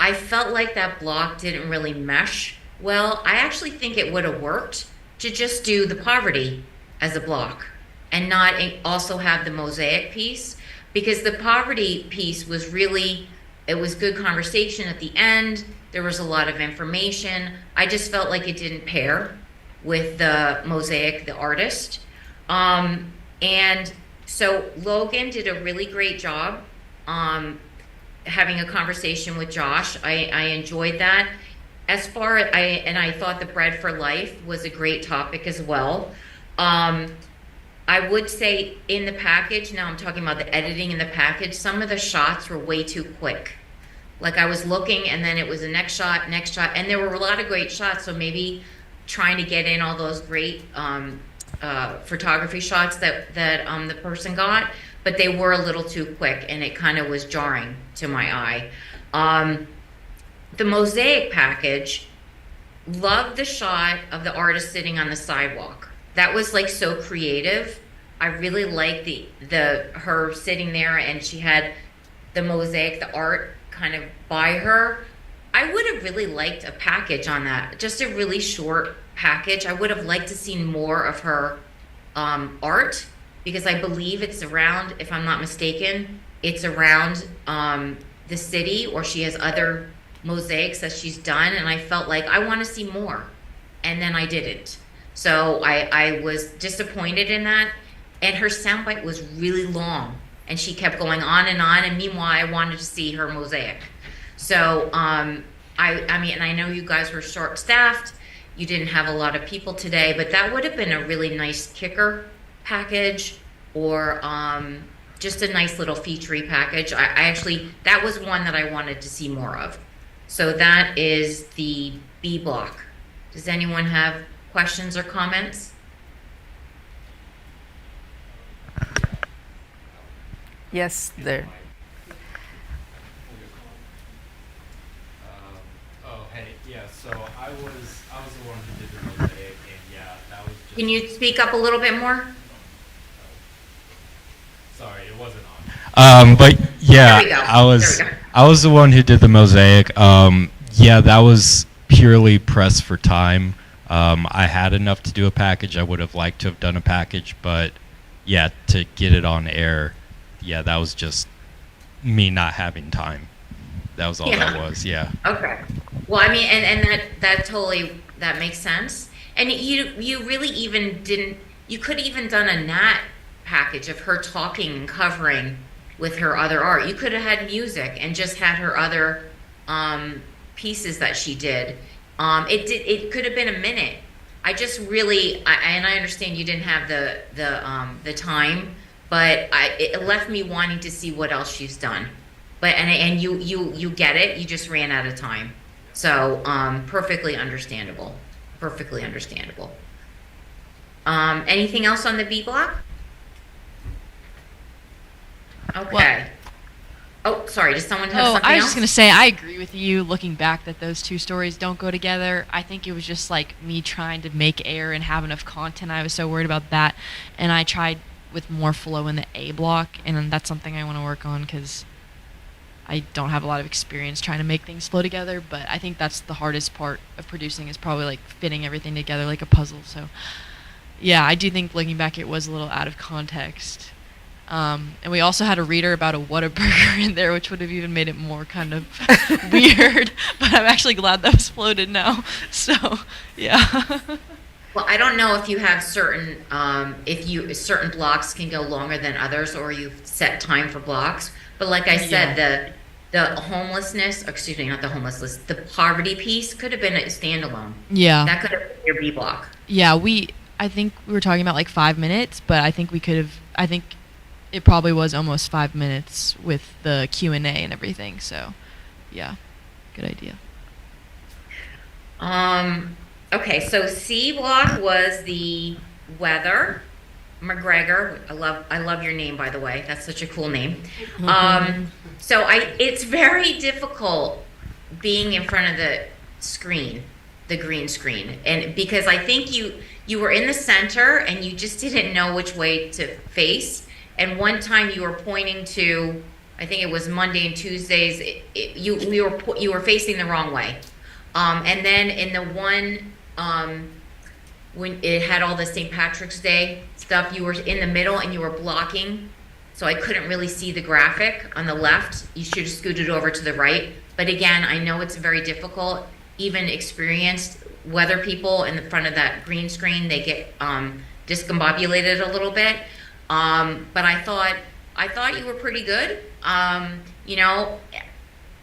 I felt like that block didn't really mesh well. I actually think it would have worked to just do the poverty as a block and not also have the mosaic piece, because the poverty piece was it was good conversation at the end. There was a lot of information. I just felt like it didn't pair with the mosaic, the artist. And so Logan did a really great job having a conversation with Josh. I enjoyed that. I thought the Bread for Life was a great topic as well. I would say in the package, now I'm talking about the editing in the package, some of the shots were way too quick. Like I was looking and then it was the next shot, and there were a lot of great shots, so maybe trying to get in all those great photography shots that the person got, but they were a little too quick and it kind of was jarring to my eye. The mosaic package, loved the shot of the artist sitting on the sidewalk. That was like so creative. I really liked her sitting there and she had the mosaic, the art kind of by her. I would have really liked a package on that, just a really short package. I would have liked to see more of her art, because I believe it's around, if I'm not mistaken, it's around the city, or she has other mosaics that she's done, and I felt like I want to see more, and then I didn't. So I was disappointed in that, and her soundbite was really long, and she kept going on, and meanwhile I wanted to see her mosaic. So I mean, and I know you guys were short-staffed, you didn't have a lot of people today, but that would have been a really nice kicker package, or just a nice little featurey package. I actually, that was one that I wanted to see more of. So that is the B block. Does anyone have questions or comments? Yes, there. So I was the one who did the mosaic, and yeah, that was just... Can you speak up a little bit more? Sorry, it wasn't on. But yeah, There we go. I was the one who did the mosaic. Yeah, that was purely pressed for time. I had enough to do a package. I would have liked to have done a package, but yeah, to get it on air, yeah, that was just me not having time. That was all that was, yeah. Okay. Well, I mean, and that totally, that makes sense. And you really even didn't, you could have even done a Nat package of her talking and covering with her other art. You could have had music and just had her other pieces that she did. It could have been a minute. I just really, and I understand you didn't have the time, but it left me wanting to see what else she's done. But and you get it. You just ran out of time. So perfectly understandable. Perfectly understandable. Anything else on the B block? Okay. Oh, sorry. Does someone have something else? I was just going to say, I agree with you looking back that those two stories don't go together. I think it was just like me trying to make air and have enough content. I was so worried about that. And I tried with more flow in the A block. And that's something I want to work on because I don't have a lot of experience trying to make things flow together. But I think that's the hardest part of producing is probably like fitting everything together like a puzzle. So, yeah, I do think looking back it was a little out of context. And we also had a reader about a Whataburger in there, which would have even made it more kind of weird. But I'm actually glad that was floated now. So, yeah. Well, I don't know if you have certain certain blocks can go longer than others, or you've set time for blocks. But like I said, the homelessness, excuse me, not the homelessness, the poverty piece could have been a standalone. Yeah. That could have been your B block. Yeah, I think we were talking about like 5 minutes, but I think it probably was almost 5 minutes with the Q&A and everything. So, yeah, good idea. Okay, so C block was the weather. McGregor, I love your name, by the way. That's such a cool name. So it's very difficult being in front of the screen, the green screen, and because I think you were in the center and you just didn't know which way to face. And one time you were pointing to, I think it was Monday and Tuesdays. You were facing the wrong way. And then in the one when it had all the St. Patrick's Day stuff, you were in the middle and you were blocking, so I couldn't really see the graphic on the left. You should have scooted over to the right. But again, I know it's very difficult. Even experienced weather people in the front of that green screen, they get discombobulated a little bit. But I thought you were pretty good.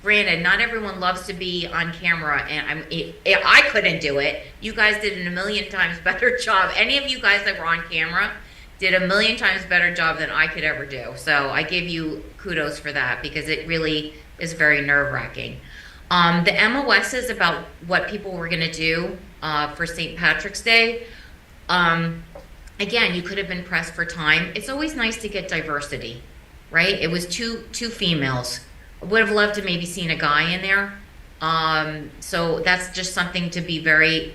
granted, not everyone loves to be on camera, and I couldn't do it. You guys did a million times better job. Any of you guys that were on camera did a million times better job than I could ever do. So I give you kudos for that, because it really is very nerve-wracking. The MOS is about what people were going to do for St. Patrick's Day. Again, you could have been pressed for time. It's always nice to get diversity, right? It was two females. I would have loved to maybe seen a guy in there. So that's just something to be very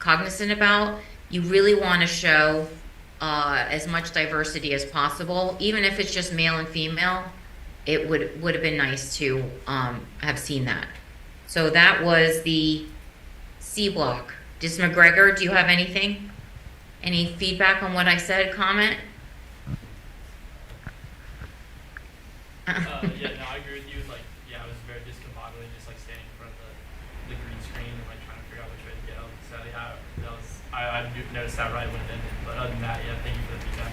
cognizant about. You really want to show as much diversity as possible, even if it's just male and female. It would have been nice to have seen that. So that was the C block. Ms. McGregor, do you have anything? Any feedback on what I said, comment? Yeah, no, I agree with you. Like, yeah, it was very discombobulating, just like standing in front of the green screen and like trying to figure out which way to go. So yeah, that was, I noticed that right when it ended. But other than that, yeah, thank you for the feedback.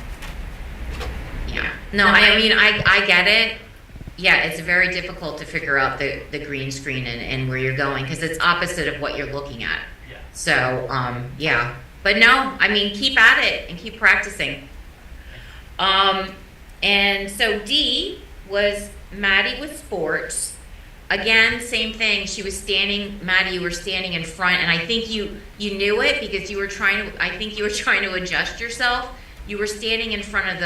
Yeah. No, I mean, I get it. Yeah, it's very difficult to figure out the green screen and where you're going, because it's opposite of what you're looking at. Yeah. So, yeah. But no, I mean, keep at it and keep practicing. And so D was Maddie with sports. Again, same thing. She was standing, Maddie, you were standing in front, and I think you knew it because you were trying to adjust yourself. You were standing in front of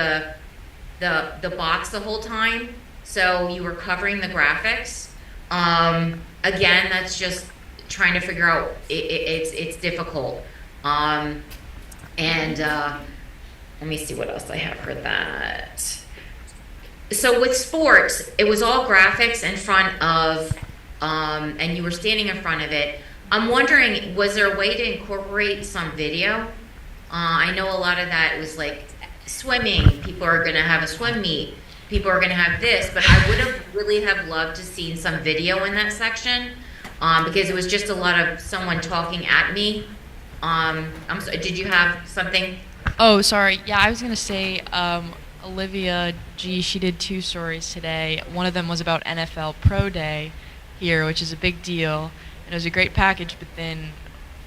the box the whole time, so you were covering the graphics. Again, that's just trying to figure out, it's difficult. And let me see what else I have for that. So with sports, it was all graphics in front of, and you were standing in front of it. I'm wondering, was there a way to incorporate some video? I know a lot of that was like swimming. People are going to have a swim meet. People are going to have this, but I would have really have loved to see some video in that section, because it was just a lot of someone talking at me. I'm sorry, did you have something? Oh, sorry. Yeah, I was going to say, Olivia G, she did 2 stories today. One of them was about NFL Pro Day here, which is a big deal. And it was a great package, but then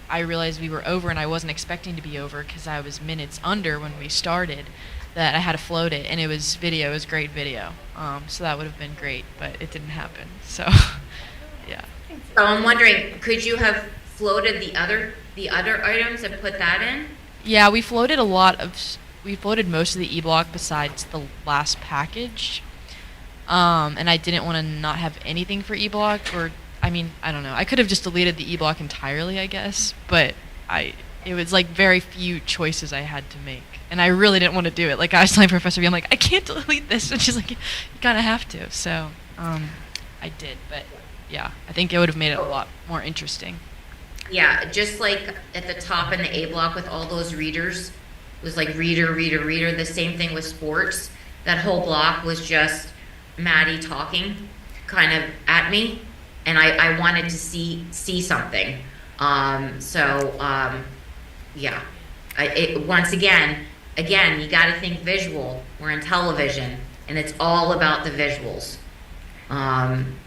I realized we were over, and I wasn't expecting to be over because I was minutes under when we started, that I had to float it. And it was video. It was great video. So that would have been great, but it didn't happen. So, yeah. So I'm wondering, could you have floated the other items and put that in? Yeah, we floated most of the e-block besides the last package. And I didn't want to not have anything for e-block, or, I mean, I don't know. I could have just deleted the e-block entirely, I guess, but it was like very few choices I had to make. And I really didn't want to do it. Like, I was telling Professor B, I'm like, I can't delete this. And she's like, you kind of have to. So, I did, but yeah, I think it would have made it a lot more interesting. Yeah, just like at the top in the A block with all those readers, it was like reader, reader, reader. The same thing with sports. That whole block was just Maddie talking kind of at me, and I wanted to see something. Yeah. Once again, you got to think visual. We're in television, and it's all about the visuals.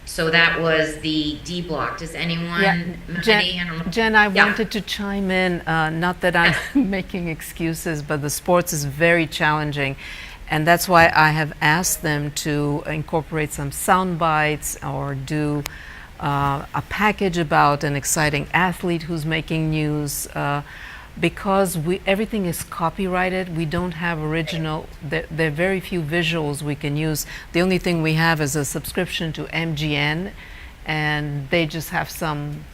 So that was the D block. Does anyone? Yeah. Jen, I wanted to chime in. Not that I'm making excuses, but the sports is very challenging, and that's why I have asked them to incorporate some sound bites or do a package about an exciting athlete who's making news. Because everything is copyrighted, we don't have original, there are very few visuals we can use. The only thing we have is a subscription to MGN, and they just have some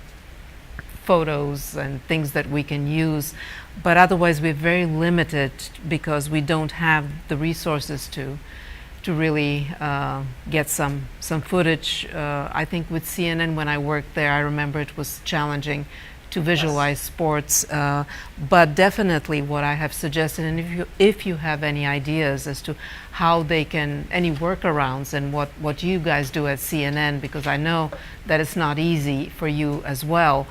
photos and things that we can use. But otherwise, we're very limited because we don't have the resources to really get some footage. I think with CNN, when I worked there, I remember it was challenging to visualize sports, but definitely what I have suggested, and if you have any ideas as to how they can, any workarounds, and what you guys do at CNN, because I know that it's not easy for you as well,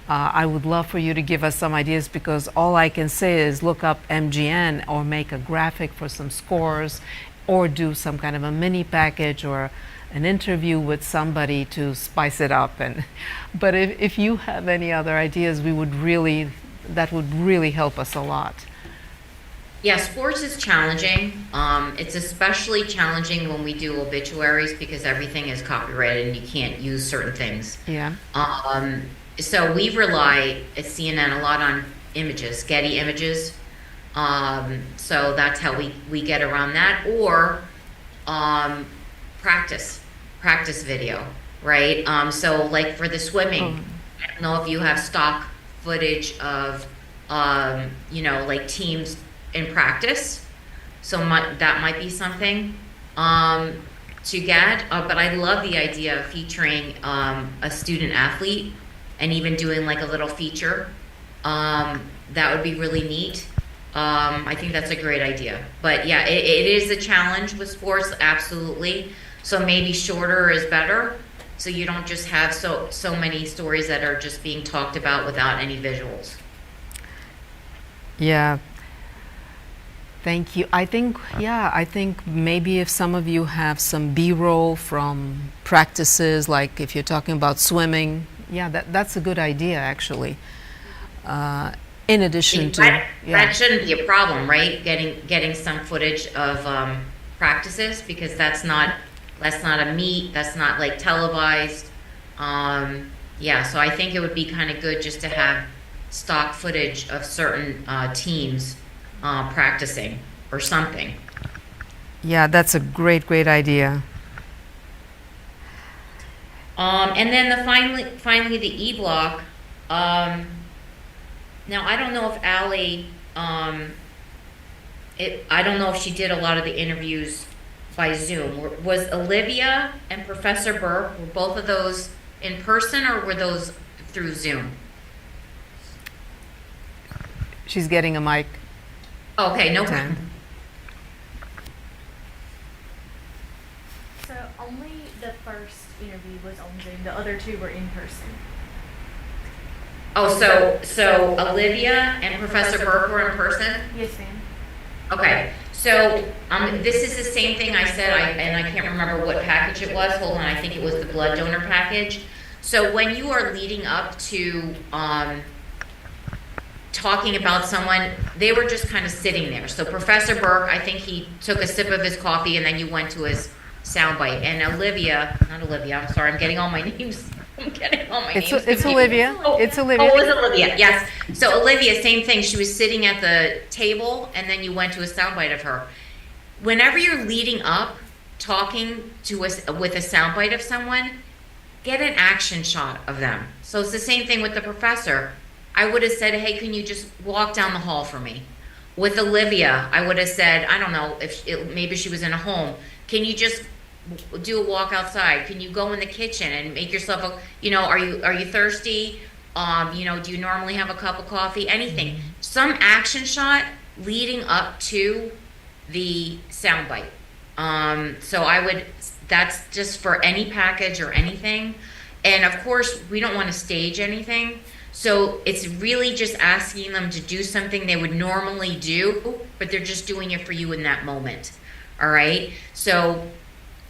I would love for you to give us some ideas, because all I can say is look up MGN or make a graphic for some scores, or do some kind of a mini package or an interview with somebody to spice it up. But if you have any other ideas, that would really help us a lot. Yeah, sports is challenging. It's especially challenging when we do obituaries because everything is copyrighted and you can't use certain things. Yeah. So we rely at CNN a lot on images, Getty images. So that's how we get around that. Or practice video, right? So like for the swimming, I don't know if you have stock footage of, like teams in practice. So that might be something to get. But I love the idea of featuring a student athlete and even doing like a little feature. That would be really neat. I think that's a great idea. But yeah, it is a challenge with sports, absolutely. So maybe shorter is better. So you don't just have so many stories that are just being talked about without any visuals. Yeah. Thank you. I think maybe if some of you have some B-roll from practices, like if you're talking about swimming, that's a good idea actually. In addition to that shouldn't be a problem, right? Getting some footage of practices, because that's not a meet, that's not like televised. So I think it would be kind of good just to have stock footage of certain teams practicing or something. Yeah, that's a great idea. And then finally the E-block. Now I don't know if Allie, I don't know if she did a lot of the interviews by Zoom. Was Olivia and Professor Burke, were both of those in person or were those through Zoom? She's getting a mic. Okay, no problem. So only the first interview was on Zoom. The other two were in person. Oh, so Olivia and Professor Burke were in person? Yes, ma'am. Okay, so this is the same thing I said, and I can't remember what package it was. Hold on, I think it was the blood donor package. So when you are leading up to talking about someone, they were just kind of sitting there. So Professor Burke, I think he took a sip of his coffee and then you went to his soundbite. And I'm sorry, I'm getting all my names. It's Olivia. It's Olivia. Oh, it was Olivia, yes. So Olivia, same thing. She was sitting at the table and then you went to a soundbite of her. Whenever you're leading up, talking to with a soundbite of someone, get an action shot of them. So it's the same thing with the professor. I would have said, hey, can you just walk down the hall for me? With Olivia, I would have said, I don't know, maybe she was in a home. Can you just do a walk outside? Can you go in the kitchen and make yourself are you thirsty? Do you normally have a cup of coffee? Anything. Some action shot leading up to the soundbite. That's just for any package or anything. And of course, we don't want to stage anything. So it's really just asking them to do something they would normally do, but they're just doing it for you in that moment. All right? So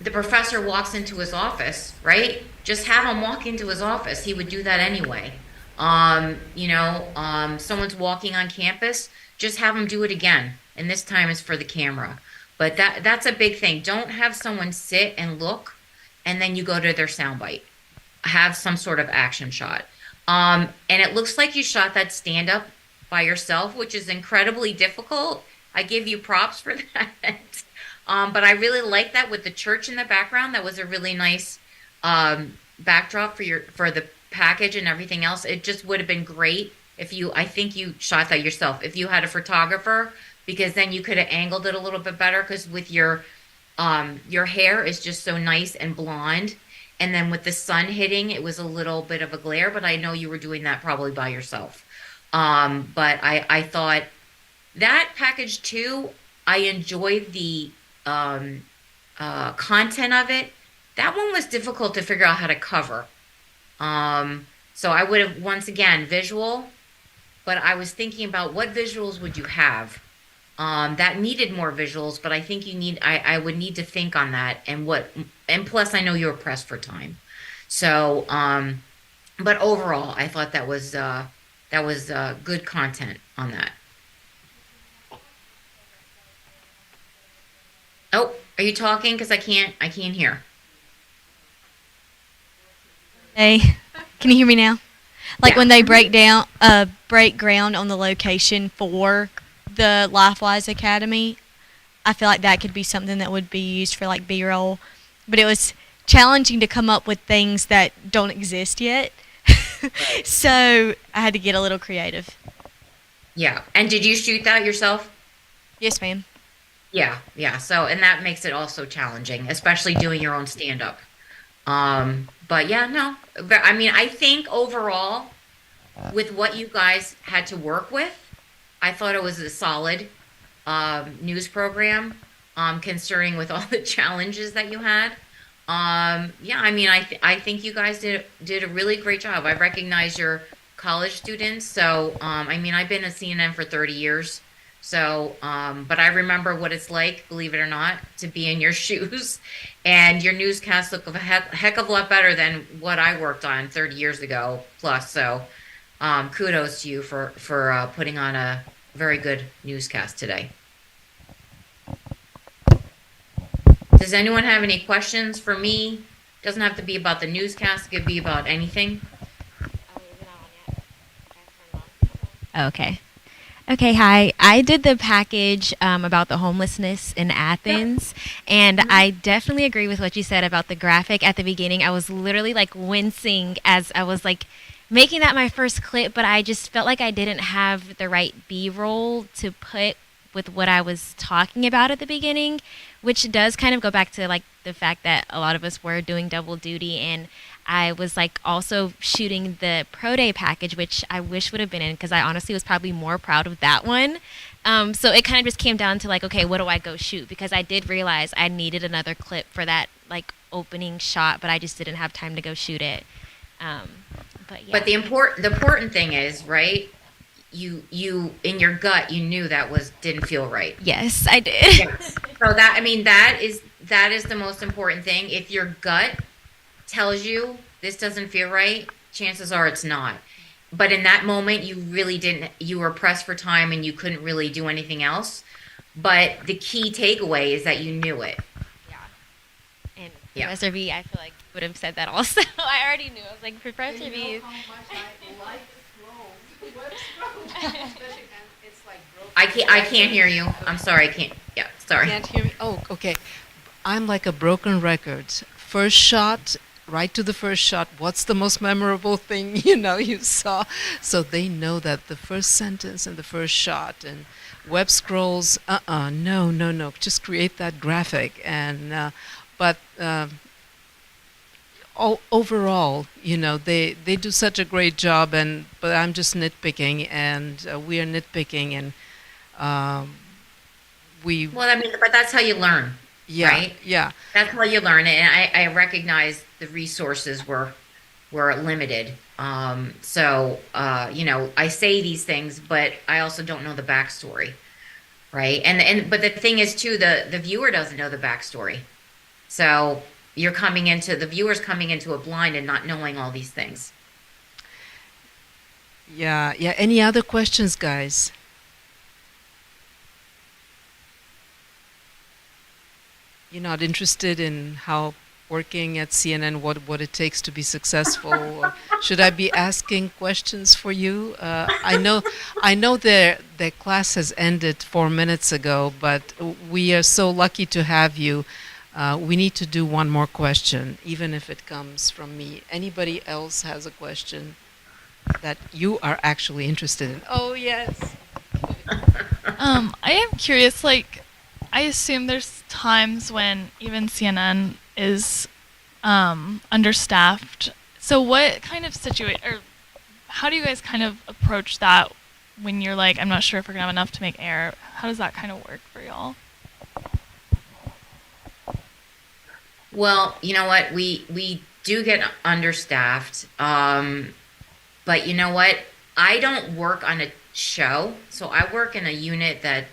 the professor walks into his office, right? Just have him walk into his office. He would do that anyway. Someone's walking on campus, just have him do it again. And this time it's for the camera. But that's a big thing. Don't have someone sit and look, and then you go to their soundbite. Have some sort of action shot. And it looks like you shot that stand-up by yourself, which is incredibly difficult. I give you props for that. But I really like that with the church in the background. That was a really nice backdrop for the package and everything else. It just would have been great if I think you shot that yourself. If you had a photographer, because then you could have angled it a little bit better, because with your hair is just so nice and blonde. And then with the sun hitting, it was a little bit of a glare, but I know you were doing that probably by yourself. But I thought that package too, I enjoyed the content of it. That one was difficult to figure out how to cover. So I would have, once again, visual, but I was thinking about what visuals would you have? that needed more visuals, but I think I would need to think on that and plus I know you were pressed for time. So, but overall, I thought that was good content on that. Oh, are you talking? Because I can't hear. Hey, can you hear me now? Like Yeah. when they break ground on the location for the LifeWise Academy, I feel like that could be something that would be used for like B-roll. But it was challenging to come up with things that don't exist yet. So I had to get a little creative. Yeah. And did you shoot that yourself? Yes, ma'am. Yeah. So, and that makes it also challenging, especially doing your own stand-up. But yeah, no. I mean, I think overall, with what you guys had to work with, I thought it was a solid news program, considering with all the challenges that you had. Yeah, I mean, I think you guys did a really great job. I recognize your college students. So, I mean, I've been at CNN for 30 years. So, but I remember what it's like, believe it or not, to be in your shoes. And your newscasts look a heck of a lot better than what I worked on 30 years ago plus. So, kudos to you for putting on a very good newscast today. Does anyone have any questions for me? Doesn't have to be about the newscast. It could be about anything. Okay. Okay, hi. I did the package about the homelessness in Athens, and I definitely agree with what you said about the graphic at the beginning. I was literally like wincing as I was like making that my first clip, but I just felt like I didn't have the right B-roll to put with what I was talking about at the beginning, which does kind of go back to like the fact that a lot of us were doing double duty, and I was like also shooting the Pro Day package, which I wish would have been in because I honestly was probably more proud of that one. So it kind of just came down to like, okay, what do I go shoot? Because I did realize I needed another clip for that like opening shot, but I just didn't have time to go shoot it. But yeah. But the important thing is, right? You in your gut, you knew that didn't feel right. Yes, I did. Yes. So that is the most important thing. If your gut tells you this doesn't feel right, chances are it's not. But in that moment, you really didn't. You were pressed for time and you couldn't really do anything else. But the key takeaway is that you knew it. And Professor V, I feel like would have said that also. I already knew. I was like, Professor V. I can't hear you. I'm sorry. I can't. Yeah, sorry. Can't hear me? Oh, okay. I'm like a broken record. First shot, right to the first shot. What's the most memorable thing you saw? So they know that the first sentence and the first shot and web scrolls. No. Just create that graphic and but. Overall, they do such a great job, but I'm just nitpicking, and we are nitpicking, and we. Well, I mean, but that's how you learn, right? Yeah. That's how you learn, and I recognize the resources were limited. So I say these things, but I also don't know the backstory, right? But the thing is too, the viewer doesn't know the backstory, so. The viewer's coming into a blind and not knowing all these things. Yeah. Any other questions, guys? You're not interested in how working at CNN, what it takes to be successful? Or should I be asking questions for you? I know their class has ended 4 minutes ago, but we are so lucky to have you. We need to do one more question, even if it comes from me. Anybody else has a question that you are actually interested in? Oh, yes. I am curious, like, I assume there's times when even CNN is understaffed. So what kind of or how do you guys kind of approach that when you're like, I'm not sure if we're going to have enough to make air? How does that kind of work for y'all? Well, you know what? We do get understaffed. But you know what? I don't work on a show, so I work in a unit that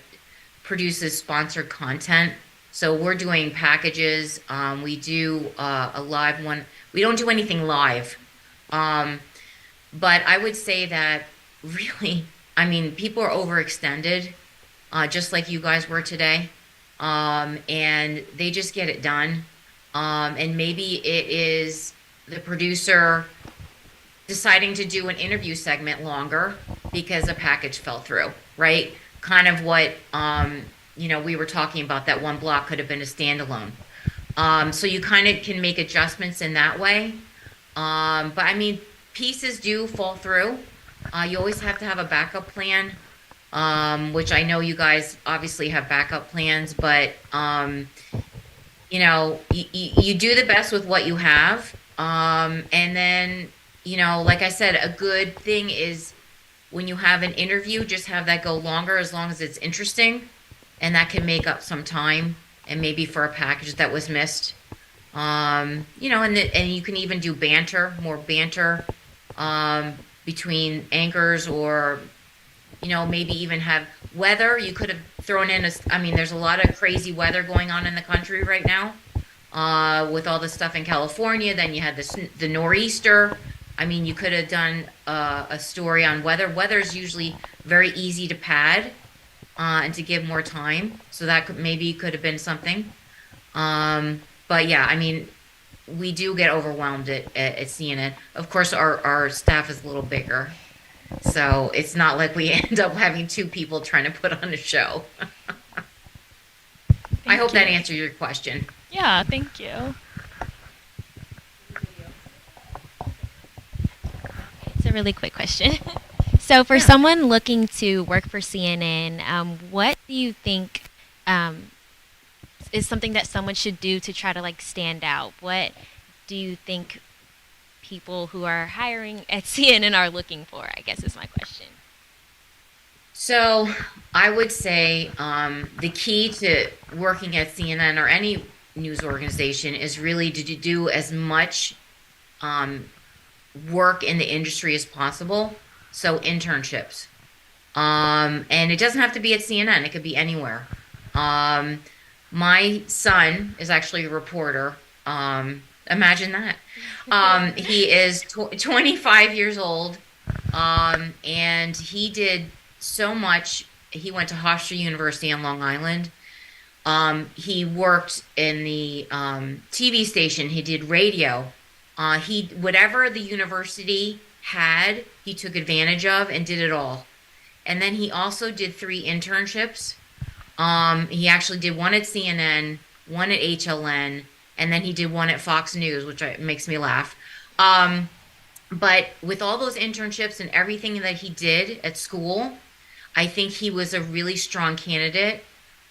produces sponsored content. So we're doing packages. We do a live one. We don't do anything live. But I would say that really, I mean, people are overextended, just like you guys were today. And they just get it done. And maybe it is the producer deciding to do an interview segment longer because a package fell through, right? Kind of what, we were talking about, that one block could have been a standalone. So you kind of can make adjustments in that way. But I mean, pieces do fall through. You always have to have a backup plan, which I know you guys obviously have backup plans, but, you do the best with what you have. And then, like I said, a good thing is when you have an interview, just have that go longer as long as it's interesting. And that can make up some time, and maybe for a package that was missed. And you can even do more banter between anchors, or, maybe even have weather. You could have thrown in there's a lot of crazy weather going on in the country right now with all the stuff in California. Then you had the nor'easter. I mean, you could have done a story on weather. Weather is usually very easy to pad and to give more time. So that could have been something. But yeah, I mean, we do get overwhelmed at CNN. Of course, our staff is a little bigger. So it's not like we end up having 2 people trying to put on a show. I hope that answered your question. Yeah, thank you. It's a really quick question. So for someone looking to work for CNN, what do you think is something that someone should do to try to stand out? What do you think people who are hiring at CNN are looking for, I guess is my question. So I would say the key to working at CNN or any news organization is really to do as much work in the industry as possible. So internships. And it doesn't have to be at CNN. It could be anywhere. My son is actually a reporter. Imagine that. He is 25 years old, and he did so much. He went to Hofstra University on Long Island. He worked in the TV station. He did radio. Whatever the university had, he took advantage of and did it all. And then he also did 3 internships. He actually did one at CNN, one at HLN, and then he did one at Fox News, which makes me laugh. But with all those internships and everything that he did at school, I think he was a really strong candidate,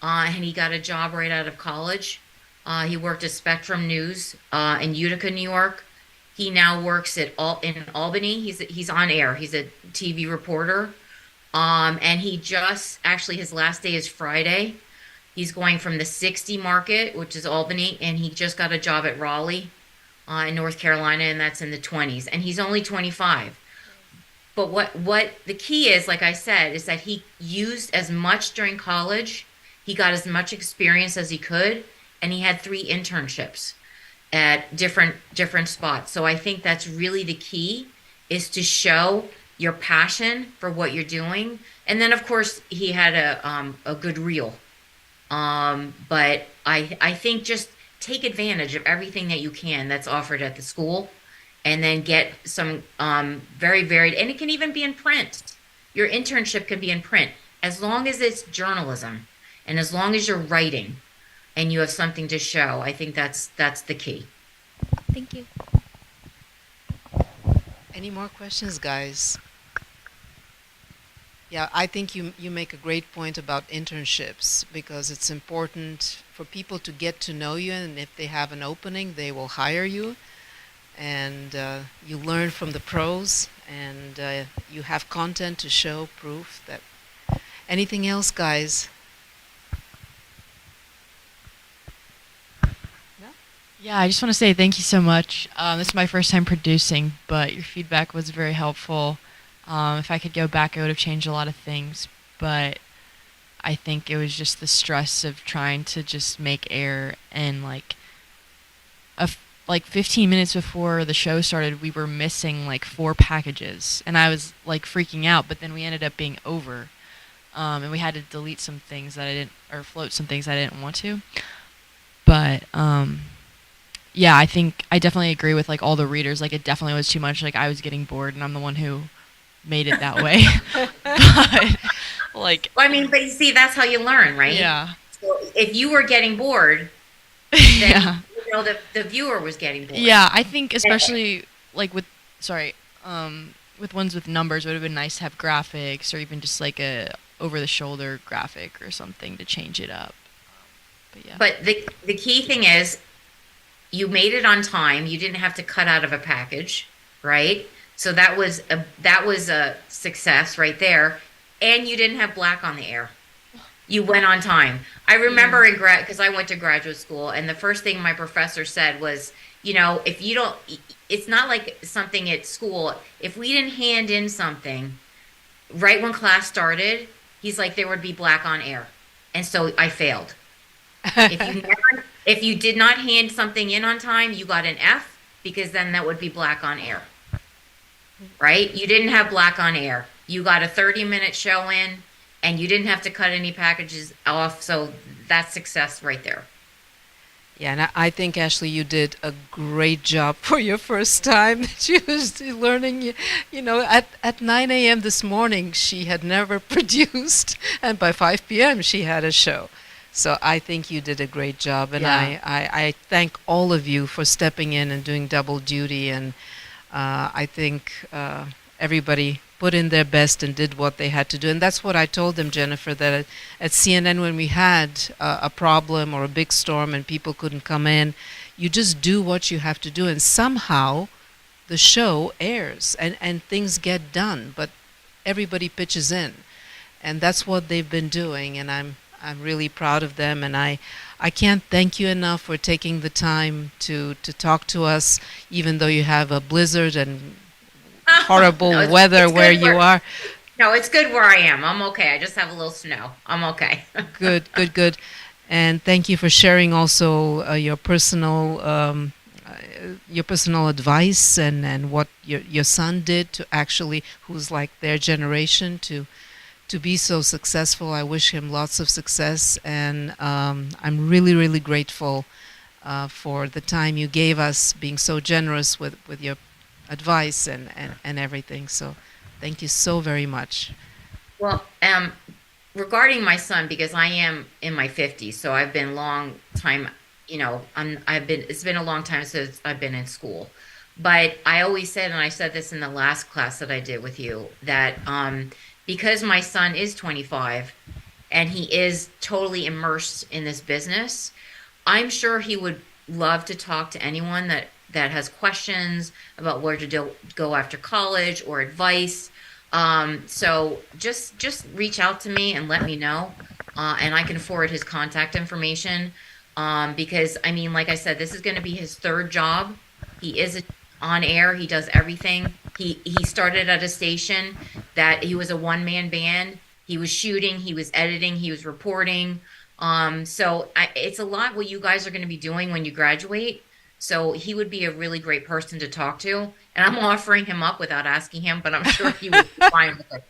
and he got a job right out of college. He worked at Spectrum News in Utica, New York. He now works in Albany. He's on air. He's a TV reporter. And he actually his last day is Friday. He's going from the 60 market, which is Albany, and he just got a job at Raleigh in North Carolina, and that's in the 20s. And he's only 25. But what the key is, like I said, is that he used as much during college. He got as much experience as he could, and he had 3 internships at different spots. So I think that's really the key, is to show your passion for what you're doing. And then, of course, he had a good reel. But I think just take advantage of everything that you can that's offered at the school, and then get some very varied, and it can even be in print. Your internship can be in print, as long as it's journalism, and as long as you're writing, and you have something to show. I think that's the key. Thank you. Any more questions, guys? Yeah, I think you make a great point about internships, because it's important for people to get to know you, and if they have an opening, they will hire you, and you learn from the pros, and you have content to show proof that. Anything else, guys? Yeah, I just want to say thank you so much. This is my first time producing, but your feedback was very helpful. If I could go back, I would have changed a lot of things. But I think it was just the stress of trying to just make air, and like 15 minutes before the show started, we were missing like 4 packages, and I was like freaking out. But then we ended up being over, and we had to delete some things that I didn't, or float some things I didn't want to. But yeah, I think I definitely agree with like all the readers. Like, it definitely was too much. Like, I was getting bored, and I'm the one who made it that way. But like, Well, I mean, but you see, that's how you learn, right? Yeah. So if you were getting bored, then Yeah. you know the viewer was getting bored. Yeah, I think especially like with with ones with numbers, it would have been nice to have graphics, or even just like a over the shoulder graphic or something to change it up. But yeah. But the key thing is, you made it on time. You didn't have to cut out of a package, right? So that was a success right there. And you didn't have black on the air. You went on time. I remember because I went to graduate school, and the first thing my professor said was, if you don't, it's not like something at school. If we didn't hand in something right when class started, he's like, there would be black on air. And so I failed. If you did not hand something in on time, you got an F, because then that would be black on air. Right? You didn't have black on air. You got a 30-minute show in, and you didn't have to cut any packages off, so that's success right there. Yeah, and I think, Ashley, you did a great job for your first time that you was learning. At 9 a.m. this morning, she had never produced, and by 5 p.m. she had a show. So I think you did a great job, and Yeah. I thank all of you for stepping in and doing double duty, and I think everybody put in their best and did what they had to do. And that's what I told them, Jennifer, that at CNN, when we had a problem or a big storm and people couldn't come in, you just do what you have to do, and somehow the show airs and things get done, but everybody pitches in. And that's what they've been doing, and I'm really proud of them, and I can't thank you enough for taking the time to talk to us, even though you have a blizzard and horrible No, weather it's where good you are. No, it's good where I am. I'm okay. I just have a little snow. I'm okay. Good. And thank you for sharing also your personal advice and what your son did to actually, who's like their generation, to be so successful. I wish him lots of success, and I'm really, really grateful for the time you gave us, being so generous with your advice and everything. So thank you so very much. Well, regarding my son, because I am in my 50s, so I've been long time, it's been a long time since I've been in school. But I always said, and I said this in the last class that I did with you, that because my son is 25 and he is totally immersed in this business, I'm sure he would love to talk to anyone that has questions about where to go after college or advice. So just reach out to me and let me know, and I can forward his contact information, because I mean, like I said, this is going to be his third job. He is on air. He does everything. He started at a station that he was a one-man band. He was shooting, he was editing, he was reporting. So it's a lot what you guys are going to be doing when you graduate. So he would be a really great person to talk to. And I'm offering him up without asking him, but I'm sure he would be fine with it.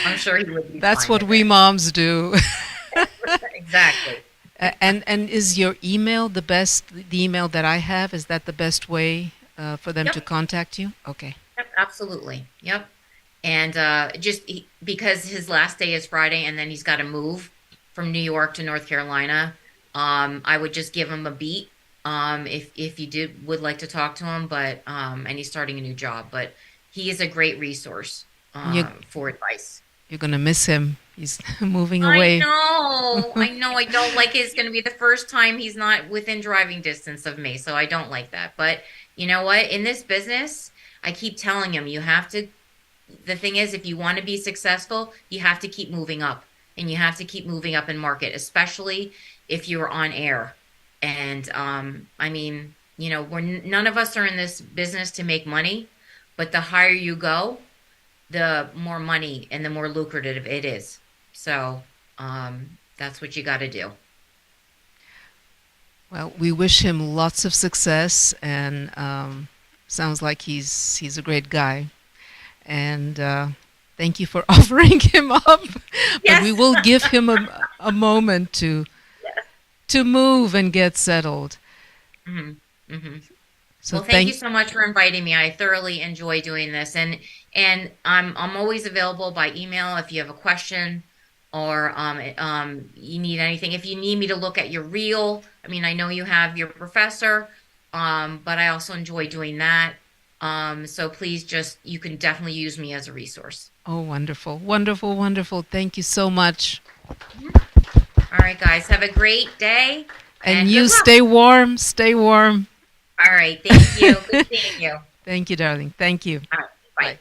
I'm sure he would be That's fine what with we it. moms do. Exactly. And is your email the best, the email that I have, is that the best way for them to contact you? Okay. Yep, absolutely. Yep. And because his last day is Friday, and then he's got to move from New York to North Carolina, I would just give him a beat if you would like to talk to him. But and he's starting a new job, but he is a great resource for advice. You're gonna miss him. He's moving away. I know. I don't like it. It's going to be the first time he's not within driving distance of me, so I don't like that. But you know what? In this business, I keep telling him, you have to. The thing is, if you want to be successful, you have to keep moving up, and you have to keep moving up in market, especially if you're on air. And I mean, none of us are in this business to make money, but the higher you go, the more money and the more lucrative it is. So That's what you got to do. Well, we wish him lots of success, and sounds like he's a great guy. And thank you for offering him up. But we will give him a moment to move and get settled. Mm-hmm. Mm-hmm. So well, thank you so much for inviting me. I thoroughly enjoy doing this, and I'm always available by email if you have a question or you need anything. If you need me to look at your reel, I mean, I know you have your professor, but I also enjoy doing that. So please you can definitely use me as a resource. Oh, wonderful, wonderful, wonderful. Thank you so much. All right, guys, have a great day. And you stay warm, stay warm. All right, thank you. Good seeing you. Thank you, darling. Thank you. All right, bye.